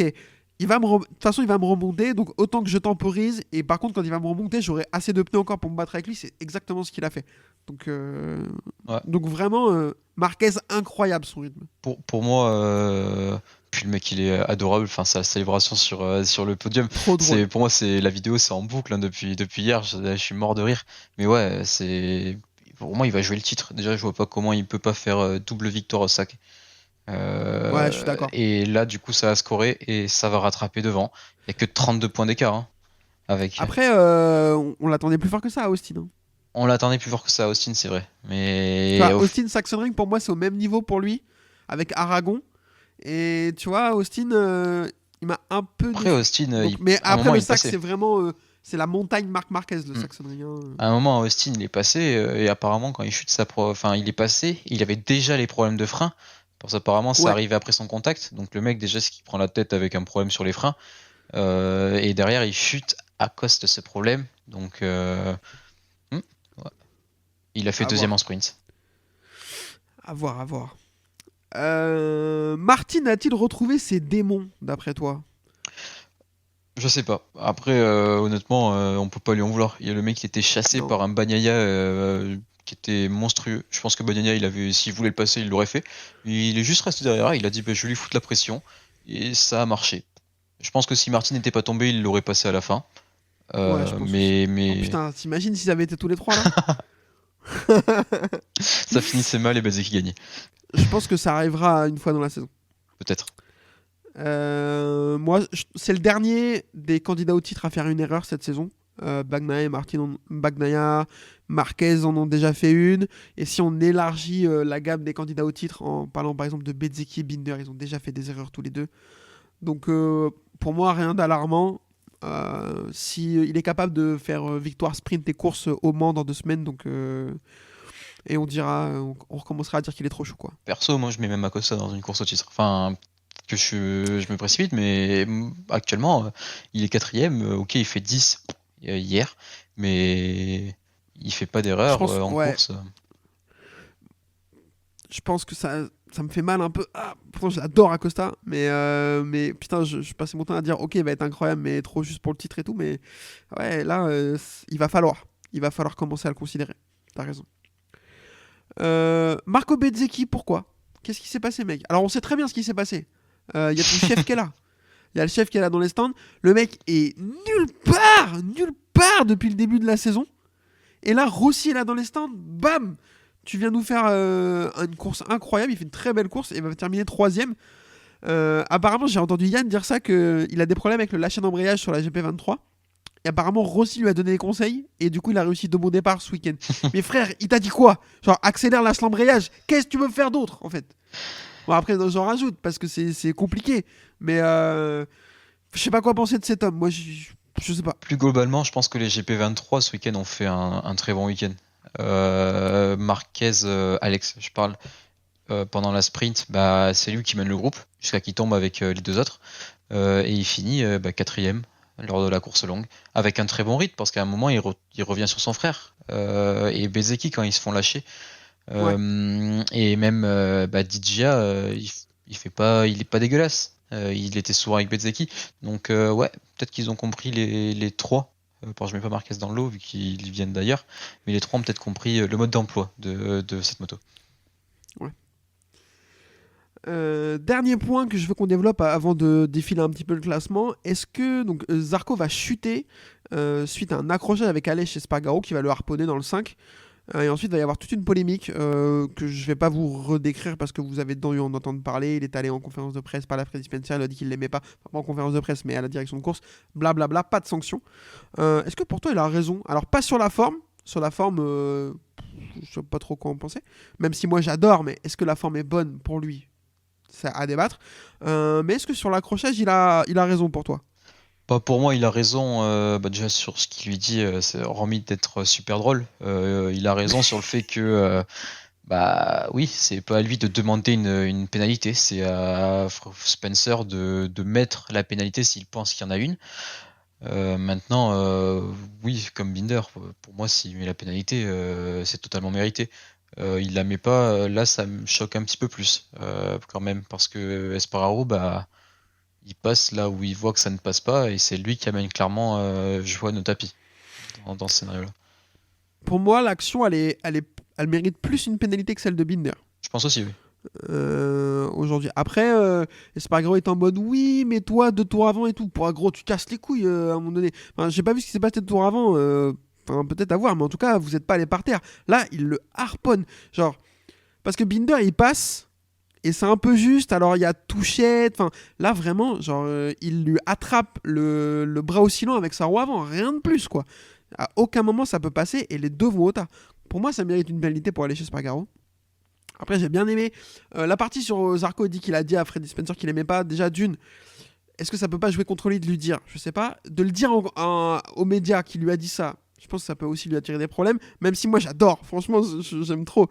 De toute façon, il va me remonter, donc autant que je temporise. Et par contre, quand il va me remonter, j'aurai assez de pneus encore pour me battre avec lui. C'est exactement ce qu'il a fait. Donc, Ouais. donc vraiment, Marquez, incroyable son rythme. Pour moi, puis le mec il est adorable, enfin sa célébration sur le podium. Trop drôle. Pour moi, la vidéo c'est en boucle hein, depuis hier, je suis mort de rire. Mais ouais, pour moi il va jouer le titre. Déjà, je vois pas comment il peut pas faire double victoire au sac. Ouais, je suis d'accord. Et là, du coup, ça va scorer et ça va rattraper devant. Il n'y a que 32 points d'écart. Hein, avec... Après, on l'attendait plus fort que ça à Austin. Hein. On l'attendait plus fort que ça à Austin, c'est vrai. Mais Tu vois, Austin, Sachsenring, pour moi, c'est au même niveau pour lui, avec Aragon. Et tu vois, Austin, il m'a un peu. Après, Austin, Donc, mais à un après, moment, le il sac, passait. c'est vraiment. C'est la montagne Marc Marquez, le Sachsenring. Hein. À un moment, Austin, il est passé et apparemment, quand il chute enfin, il est passé, il avait déjà les problèmes de frein. Parce qu'apparemment, ça Ouais. arrivait après son contact. Donc le mec, déjà, c'est qu'il prend la tête avec un problème sur les freins. Et derrière, il chute à cause de ce problème. Donc, ouais. Il a fait À deuxième voir. en sprint. À voir, à voir. Martin a-t-il retrouvé ses démons, d'après toi? Je sais pas. Après, honnêtement, on peut pas lui en vouloir. Il y a le mec qui était chassé Non. par un Bagnaia qui était monstrueux. Je pense que Bagnaia, s'il voulait le passer, il l'aurait fait. Il est juste resté derrière. Il a dit, bah, je vais lui foutre la pression. Et ça a marché. Je pense que si Martin n'était pas tombé, il l'aurait passé à la fin. Ouais, je pense mais Oh, putain, t'imagines s'ils avaient été tous les trois là? ça finissait mal et Bezeki gagnait. Je pense que ça arrivera une fois dans la saison. Peut-être. Moi, c'est le dernier des candidats au titre à faire une erreur cette saison. Bagnaia, Marquez en ont déjà fait une. Et si on élargit la gamme des candidats au titre en parlant par exemple de Bezzecchi et Binder, ils ont déjà fait des erreurs tous les deux. Donc pour moi, rien d'alarmant. Il est capable de faire victoire sprint et course au Mans dans 2 semaines, donc et on recommencera à dire qu'il est trop chaud quoi. Perso, moi, je mets même Acosta dans une course au titre. Enfin, que je me précipite, mais actuellement, il est 4ème. Ok, il fait 10 hier, mais il fait pas d'erreur en course. Je pense que ça me fait mal un peu. Ah, pourtant, j'adore Acosta, mais putain, je passais mon temps à dire ok, il va être incroyable, mais trop juste pour le titre et tout. Mais ouais, là, il va falloir commencer à le considérer. T'as raison. Marco Bezzecchi, pourquoi? Qu'est-ce qui s'est passé, mec? Alors, on sait très bien ce qui s'est passé. Il y a ton chef qui est là. Il y a le chef qui est là dans les stands. Le mec est nulle part depuis le début de la saison. Et là, Rossi est là dans les stands. Bam! Tu viens nous faire une course incroyable. Il fait une très belle course et il va terminer 3ème. Apparemment, j'ai entendu Yann dire ça, qu'il a des problèmes avec le lâcher d'embrayage sur la GP23. Et apparemment, Rossi lui a donné des conseils. Et du coup, il a réussi de bon départ ce week-end. Mais frère, il t'a dit quoi? Genre, accélère, lâche l'embrayage. Qu'est-ce que tu veux faire d'autre, en fait? Bon, après, j'en rajoute parce que c'est compliqué. Mais je sais pas quoi penser de cet homme. Moi, je sais pas. Plus globalement, je pense que les GP23 ce week-end ont fait un très bon week-end. Marquez, Alex, je parle, pendant la sprint, bah, c'est lui qui mène le groupe jusqu'à qu'il tombe avec les 2 autres. Et il finit 4ème lors de la course longue avec un très bon rythme parce qu'à un moment, il revient sur son frère. Et Bezzecchi, quand ils se font lâcher. Et même Digia, il est pas dégueulasse. Il était souvent avec Bezzecchi. Donc ouais, peut-être qu'ils ont compris les 3. Je mets pas Marquez dans le lot vu qu'ils viennent d'ailleurs, mais les 3 ont peut-être compris le mode d'emploi de cette moto. Ouais. Dernier point que je veux qu'on développe avant de défiler un petit peu le classement. Est-ce que donc Zarco va chuter suite à un accrochage avec Aleix Espargaro qui va le harponner dans le 5? Et ensuite, il va y avoir toute une polémique que je vais pas vous redécrire parce que vous avez dû en entendre parler. Il est allé en conférence de presse par la Freddy Spencer, il a dit qu'il l'aimait pas. Enfin, pas en conférence de presse, mais à la direction de course. Blablabla, pas de sanction. Est-ce que pour toi, il a raison? Alors, pas sur la forme. Sur la forme, je sais pas trop quoi en penser. Même si moi, j'adore, mais est-ce que la forme est bonne pour lui? C'est à débattre. Mais est-ce que sur l'accrochage, il a raison pour toi? Pour moi, il a raison déjà sur ce qu'il lui dit, hormis d'être super drôle. Il a raison sur le fait que, oui, c'est pas à lui de demander une pénalité, c'est à Spencer de mettre la pénalité s'il pense qu'il y en a une. Maintenant, oui, comme Binder, pour moi, s'il met la pénalité, c'est totalement mérité. Il la met pas, là, ça me choque un petit peu plus, quand même, parce que Espargaro, il passe là où il voit que ça ne passe pas, et c'est lui qui amène clairement Johan au tapis dans ce scénario-là. Pour moi, l'action, elle mérite plus une pénalité que celle de Binder. Je pense aussi, oui. Aujourd'hui. Après, Espargaro est en mode oui, mais toi, 2 tours avant et tout. Pour gros, tu casses les couilles à un moment donné. Enfin, j'ai pas vu ce qui s'est passé 2 tours avant. Enfin, peut-être à voir, mais en tout cas, vous êtes pas allé par terre. Là, il le harponne. Genre, parce que Binder, il passe. Et c'est un peu juste, alors il y a touchette, enfin là vraiment, genre il lui attrape le bras oscillant avec sa roue avant, rien de plus quoi. À aucun moment ça peut passer et les deux vont au tas. Pour moi ça mérite une pénalité pour aller chez Spargaro. Après j'ai bien aimé la partie sur Zarco dit qu'il a dit à Freddy Spencer qu'il aimait pas, déjà d'une, est-ce que ça peut pas jouer contre lui de lui dire, je sais pas, de le dire aux médias qui lui a dit ça, je pense que ça peut aussi lui attirer des problèmes, même si moi j'adore, franchement j'aime trop.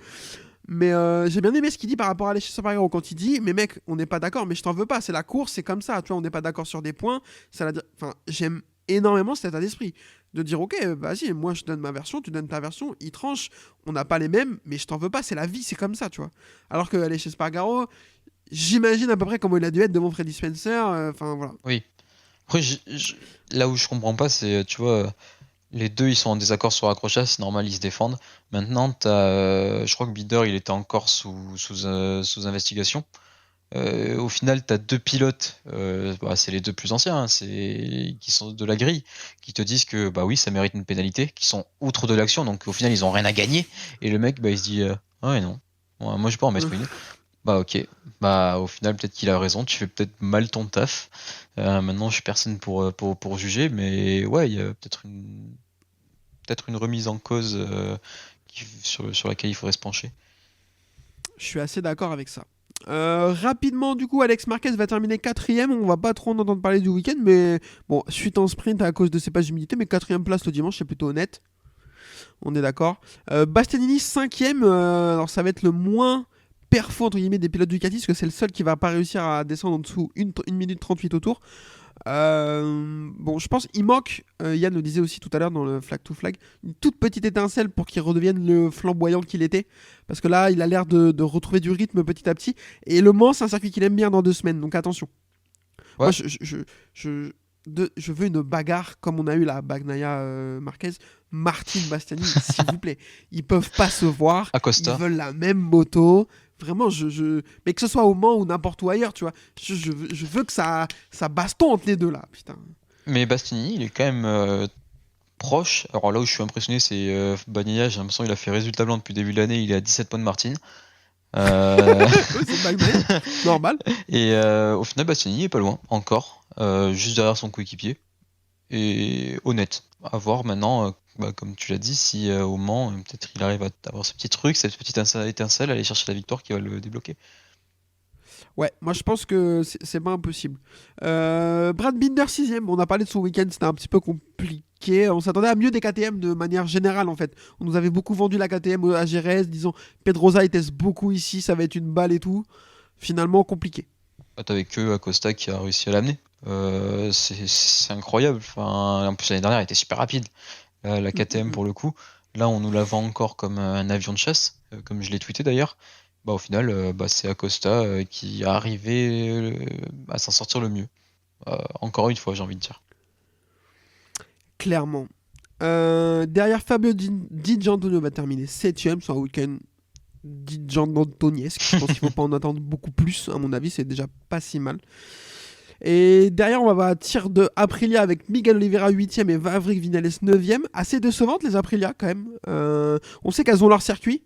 Mais j'ai bien aimé ce qu'il dit par rapport à l'échec Spargaro quand il dit mais mec on n'est pas d'accord mais je t'en veux pas, c'est la course, c'est comme ça, tu vois, on n'est pas d'accord sur des points, enfin j'aime énormément cet état d'esprit de dire ok vas-y moi je donne ma version, tu donnes ta version, il tranche, on n'a pas les mêmes mais je t'en veux pas, c'est la vie, c'est comme ça, tu vois. Alors que l'échec Spargaro, j'imagine à peu près comment il a dû être devant Freddy Spencer, enfin voilà. Oui. Après, là où je comprends pas, c'est, tu vois, les deux ils sont en désaccord sur l'accrochage, c'est normal, ils se défendent. Maintenant, je crois que Binder il était encore sous investigation. Au final, tu as 2 pilotes, c'est les 2 plus anciens, hein, qui sont de la grille, qui te disent que bah oui, ça mérite une pénalité, qui sont outre de l'action, donc au final, ils ont rien à gagner. Et le mec, il se dit ah ouais, non, ouais, moi je vais pas en mettre une. Bah ok, bah au final, peut-être qu'il a raison, tu fais peut-être mal ton taf. Maintenant, je suis personne pour juger, mais ouais, il y a peut-être une remise en cause sur laquelle il faudrait se pencher. Je suis assez d'accord avec ça. Rapidement, du coup, Alex Marquez va terminer 4ème. On va pas trop en entendre parler du week-end, mais bon, suite en sprint à cause de ses pages d'humidité, mais 4ème place le dimanche, c'est plutôt honnête. On est d'accord. Bastianini 5ème. Alors, ça va être le moins perfo entre guillemets des pilotes Ducati, parce que c'est le seul qui va pas réussir à descendre en dessous 1 minute 38 au tour. Bon, je pense qu'il manque, Yann le disait aussi tout à l'heure dans le flag to flag, une toute petite étincelle pour qu'il redevienne le flamboyant qu'il était. Parce que là, il a l'air de retrouver du rythme petit à petit. Et Le Mans, c'est un circuit qu'il aime bien dans 2 semaines, donc attention. Ouais. Moi, je veux une bagarre comme on a eu la Bagnaia Marquez, Martin Bastianini, s'il vous plaît. Ils peuvent pas se voir. Acosta. Ils veulent la même moto. Vraiment, mais que ce soit au Mans ou n'importe où ailleurs, tu vois. Je veux que ça baston entre les deux là, putain. Mais Bastianini, il est quand même proche. Alors là où je suis impressionné, c'est Bagnaia. J'ai l'impression qu'il a fait résultat blanc depuis le début de l'année. Il est à 17 points de Martin. C'est Bagnaia, normal. Et au final, Bastianini est pas loin, encore. Juste derrière son coéquipier. Et honnête. À voir maintenant, comme tu l'as dit, si au Mans, peut-être il arrive à avoir ce petit truc, cette petite étincelle, aller chercher la victoire qui va le débloquer. Ouais, moi je pense que c'est pas impossible. Brad Binder 6ème, on a parlé de son week-end, c'était un petit peu compliqué. On s'attendait à mieux des KTM de manière générale en fait. On nous avait beaucoup vendu la KTM à Jerez, disons Pedrosa il teste beaucoup ici, ça va être une balle et tout. Finalement compliqué. T'avais que Acosta qui a réussi à l'amener. C'est incroyable. Enfin, en plus l'année dernière elle était super rapide. La KTM pour le coup. Là on nous la vend encore comme un avion de chasse, comme je l'ai tweeté d'ailleurs. Au final, c'est Acosta qui est arrivé à s'en sortir le mieux. Encore une fois, j'ai envie de dire. Clairement. Derrière Fabio Di Giannantonio va terminer 7ème sur un week-end Di Giannantoniesque. Je pense qu'il ne faut pas en attendre beaucoup plus. À mon avis, c'est déjà pas si mal. Et derrière, on va avoir tir de Aprilia avec Miguel Oliveira 8ème et Maverick Viñales 9ème. Assez décevantes les Aprilia quand même. On sait qu'elles ont leur circuit.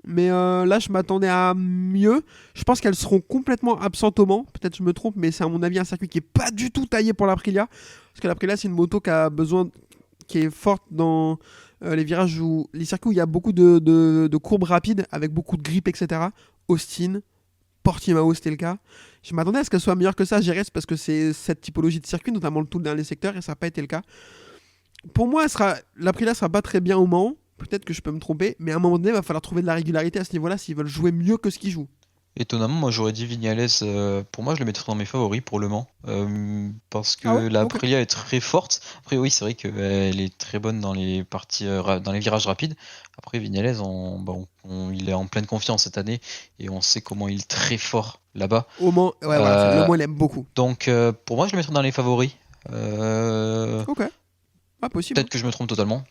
Mais là, je m'attendais à mieux. Je pense qu'elles seront complètement absentes au Mans. Peut-être je me trompe, mais c'est à mon avis un circuit qui n'est pas du tout taillé pour l'Aprilia. Parce que l'Aprilia, c'est une moto qui est forte dans les virages les circuits où il y a beaucoup de courbes rapides avec beaucoup de grippe, etc. Austin, Portimao, c'était le cas. Je m'attendais à ce qu'elle soit meilleure que ça, Jerez, parce que c'est cette typologie de circuit, notamment le tout dernier secteur, et ça n'a pas été le cas. Pour moi, l'Aprilia sera pas très bien au Mans. Peut-être que je peux me tromper, mais à un moment donné, il va falloir trouver de la régularité à ce niveau-là s'ils veulent jouer mieux que ce qu'ils jouent. Étonnamment, moi j'aurais dit Vignales. Pour moi, je le mettrais dans mes favoris pour Le Mans. Parce que Ah ouais, la ok. Aprilia est très forte. Après, oui, c'est vrai qu'elle est très bonne dans les parties, dans les virages rapides. Après, Vignales, il est en pleine confiance cette année et on sait comment il est très fort là-bas. Au Mans, ouais, voilà, Le Mans, il aime beaucoup. Donc, pour moi, je le mettrais dans les favoris. Ok. Ah, possible. Peut-être que je me trompe totalement.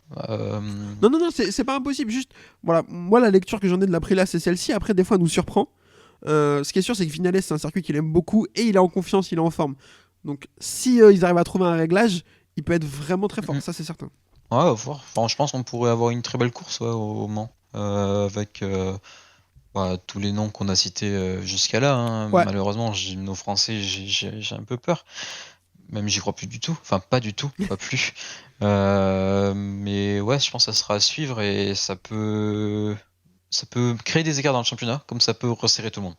Non, c'est pas impossible. Juste, voilà, moi, la lecture que j'en ai de l'Aprilia, c'est celle-ci. Après, des fois, elle nous surprend. Ce qui est sûr, c'est que Vignales, c'est un circuit qu'il aime beaucoup et il est en confiance, il est en forme. Donc, si ils arrivent à trouver un réglage, il peut être vraiment très fort, ça c'est certain. Ouais, on va voir. Enfin, je pense qu'on pourrait avoir une très belle course au Mans. Avec tous les noms qu'on a cités jusqu'à là. Hein. Ouais. Malheureusement, nos Français, j'ai un peu peur. Même j'y crois plus du tout. Enfin, pas du tout, pas plus. Mais ouais, je pense que ça sera à suivre et ça peut créer des écarts dans le championnat, comme ça peut resserrer tout le monde.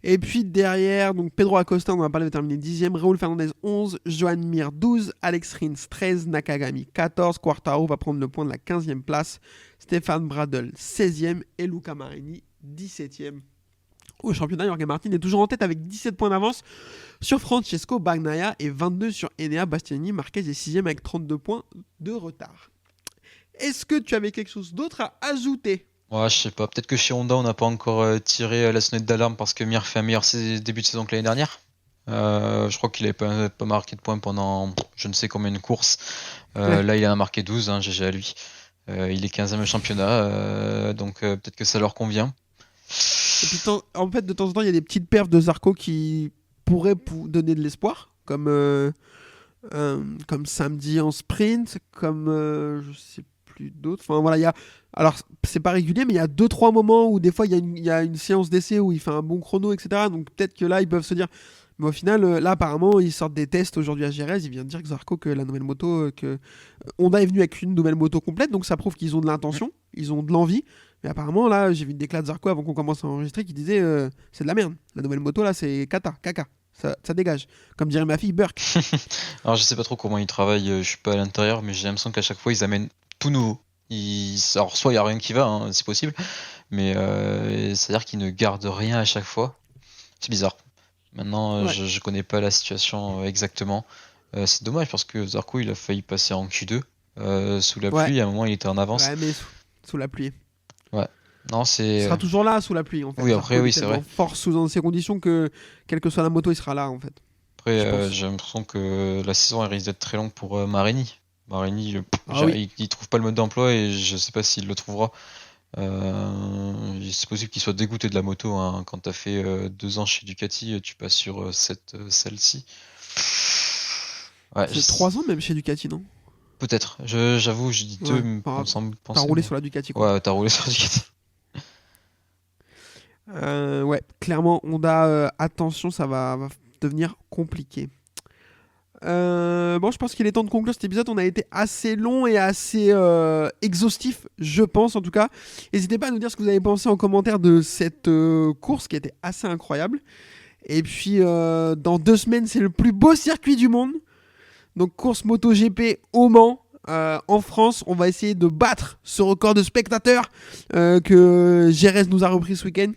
Et puis derrière, donc Pedro Acosta, on va parler, va terminer 10ème, Raúl Fernandez 11, Joan Mir 12, Alex Rins 13, Nakagami 14, Quartaro va prendre le point de la 15e place, Stéphane Bradl 16e et Luca Marini 17e. Au championnat, Jorge Martin est toujours en tête avec 17 points d'avance sur Francesco Bagnaia et 22 sur Enea Bastianini. Marquez est 6e avec 32 points de retard. Est-ce que tu avais quelque chose d'autre à ajouter ? Ouais, je sais pas. Peut-être que chez Honda, on n'a pas encore tiré la sonnette d'alarme parce que Mir fait un meilleur début de saison que l'année dernière. Je crois qu'il n'avait pas marqué de points pendant je ne sais combien de courses. Là, il en a marqué 12, GG à lui. Il est 15e au championnat, donc peut-être que ça leur convient. Et puis, en fait, de temps en temps, il y a des petites perfs de Zarco qui pourraient donner de l'espoir, comme samedi en sprint, comme je sais plus d'autres. Enfin voilà, il y a. Alors, c'est pas régulier, mais il y a 2-3 moments où des fois il y a une séance d'essai où il fait un bon chrono, etc. Donc peut-être que là, ils peuvent se dire. Mais au final, là, apparemment, ils sortent des tests aujourd'hui à Jerez. Il vient de dire que Zarco, que la nouvelle moto, que Honda est venu avec une nouvelle moto complète, donc ça prouve qu'ils ont de l'intention, ils ont de l'envie. Mais apparemment, là, j'ai vu une déclat de Zarco avant qu'on commence à enregistrer qui disait c'est de la merde. La nouvelle moto, là, c'est caca. Ça dégage. Comme dirait ma fille, Burke. Alors, je sais pas trop comment ils travaillent, je suis pas à l'intérieur, mais j'ai l'impression qu'à chaque fois, ils amènent tout nouveau. Alors, soit il y a rien qui va, c'est possible, mais c'est-à-dire qu'ils ne gardent rien à chaque fois. C'est bizarre. Maintenant, je connais pas la situation exactement. C'est dommage parce que Zarco, il a failli passer en Q2 sous la pluie. À un moment, il était en avance. Ouais, mais sous la pluie. Ouais. Non, c'est. Il sera toujours là sous la pluie, en fait. Oui, après, Zarco, oui, c'est vrai. Force sous ces conditions que, quelle que soit la moto, il sera là, en fait. Après, j'ai l'impression que la saison elle risque d'être très longue pour Marini. Marini, il trouve pas le mode d'emploi et je sais pas s'il le trouvera. C'est possible qu'il soit dégoûté de la moto quand t'as fait 2 ans chez Ducati, tu passes sur celle-ci. Ouais, c'est 3 ans même chez Ducati, non ? Peut-être, j'avoue, je dis 2, mais on semble penser. T'as roulé sur la Ducati, quoi. Ouais, t'as roulé sur la Ducati. Ouais, clairement, Honda, attention, ça va devenir compliqué. Bon, je pense qu'il est temps de conclure cet épisode. On a été assez long et assez exhaustif, je pense en tout cas. N'hésitez pas à nous dire ce que vous avez pensé en commentaire de cette course qui était assez incroyable. Et puis, dans 2 semaines, c'est le plus beau circuit du monde. Donc, course MotoGP au Mans. En France, on va essayer de battre ce record de spectateurs que Jerez nous a repris ce week-end.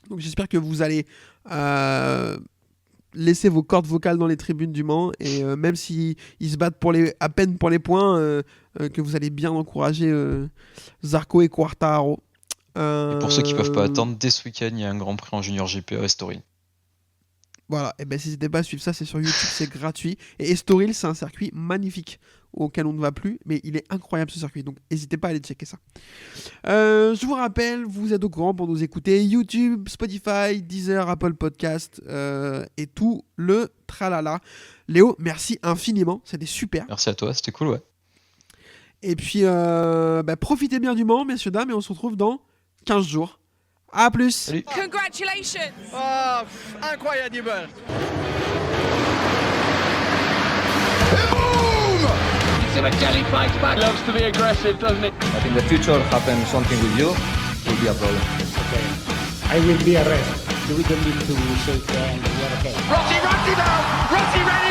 Donc, j'espère que vous allez laisser vos cordes vocales dans les tribunes du Mans et même s'ils se battent à peine pour les points, que vous allez bien encourager Zarco et Quartaro. Et pour ceux qui peuvent pas attendre, dès ce week-end, il y a un Grand Prix en Junior GP à Estoril. Voilà, et n'hésitez pas à suivre ça, c'est sur YouTube, c'est gratuit. Et Estoril, c'est un circuit magnifique auquel on ne va plus, mais il est incroyable ce circuit, donc n'hésitez pas à aller checker ça. Je vous rappelle, vous êtes au courant pour nous écouter, YouTube, Spotify, Deezer, Apple Podcast et tout le tralala. Léo, merci infiniment, c'était super. Merci à toi, c'était cool, ouais. Et puis, profitez bien du Mans, messieurs, dames, et on se retrouve dans 15 jours. À plus. Salut. Congratulations. Oh, incroyable. Simoncelli fights back. Loves to be aggressive, doesn't it? But in the future, happen something with you, will be a problem. Okay. I will be arrested. We don't need to shake hands. We are okay. Rossi runs him out. Rossi ran him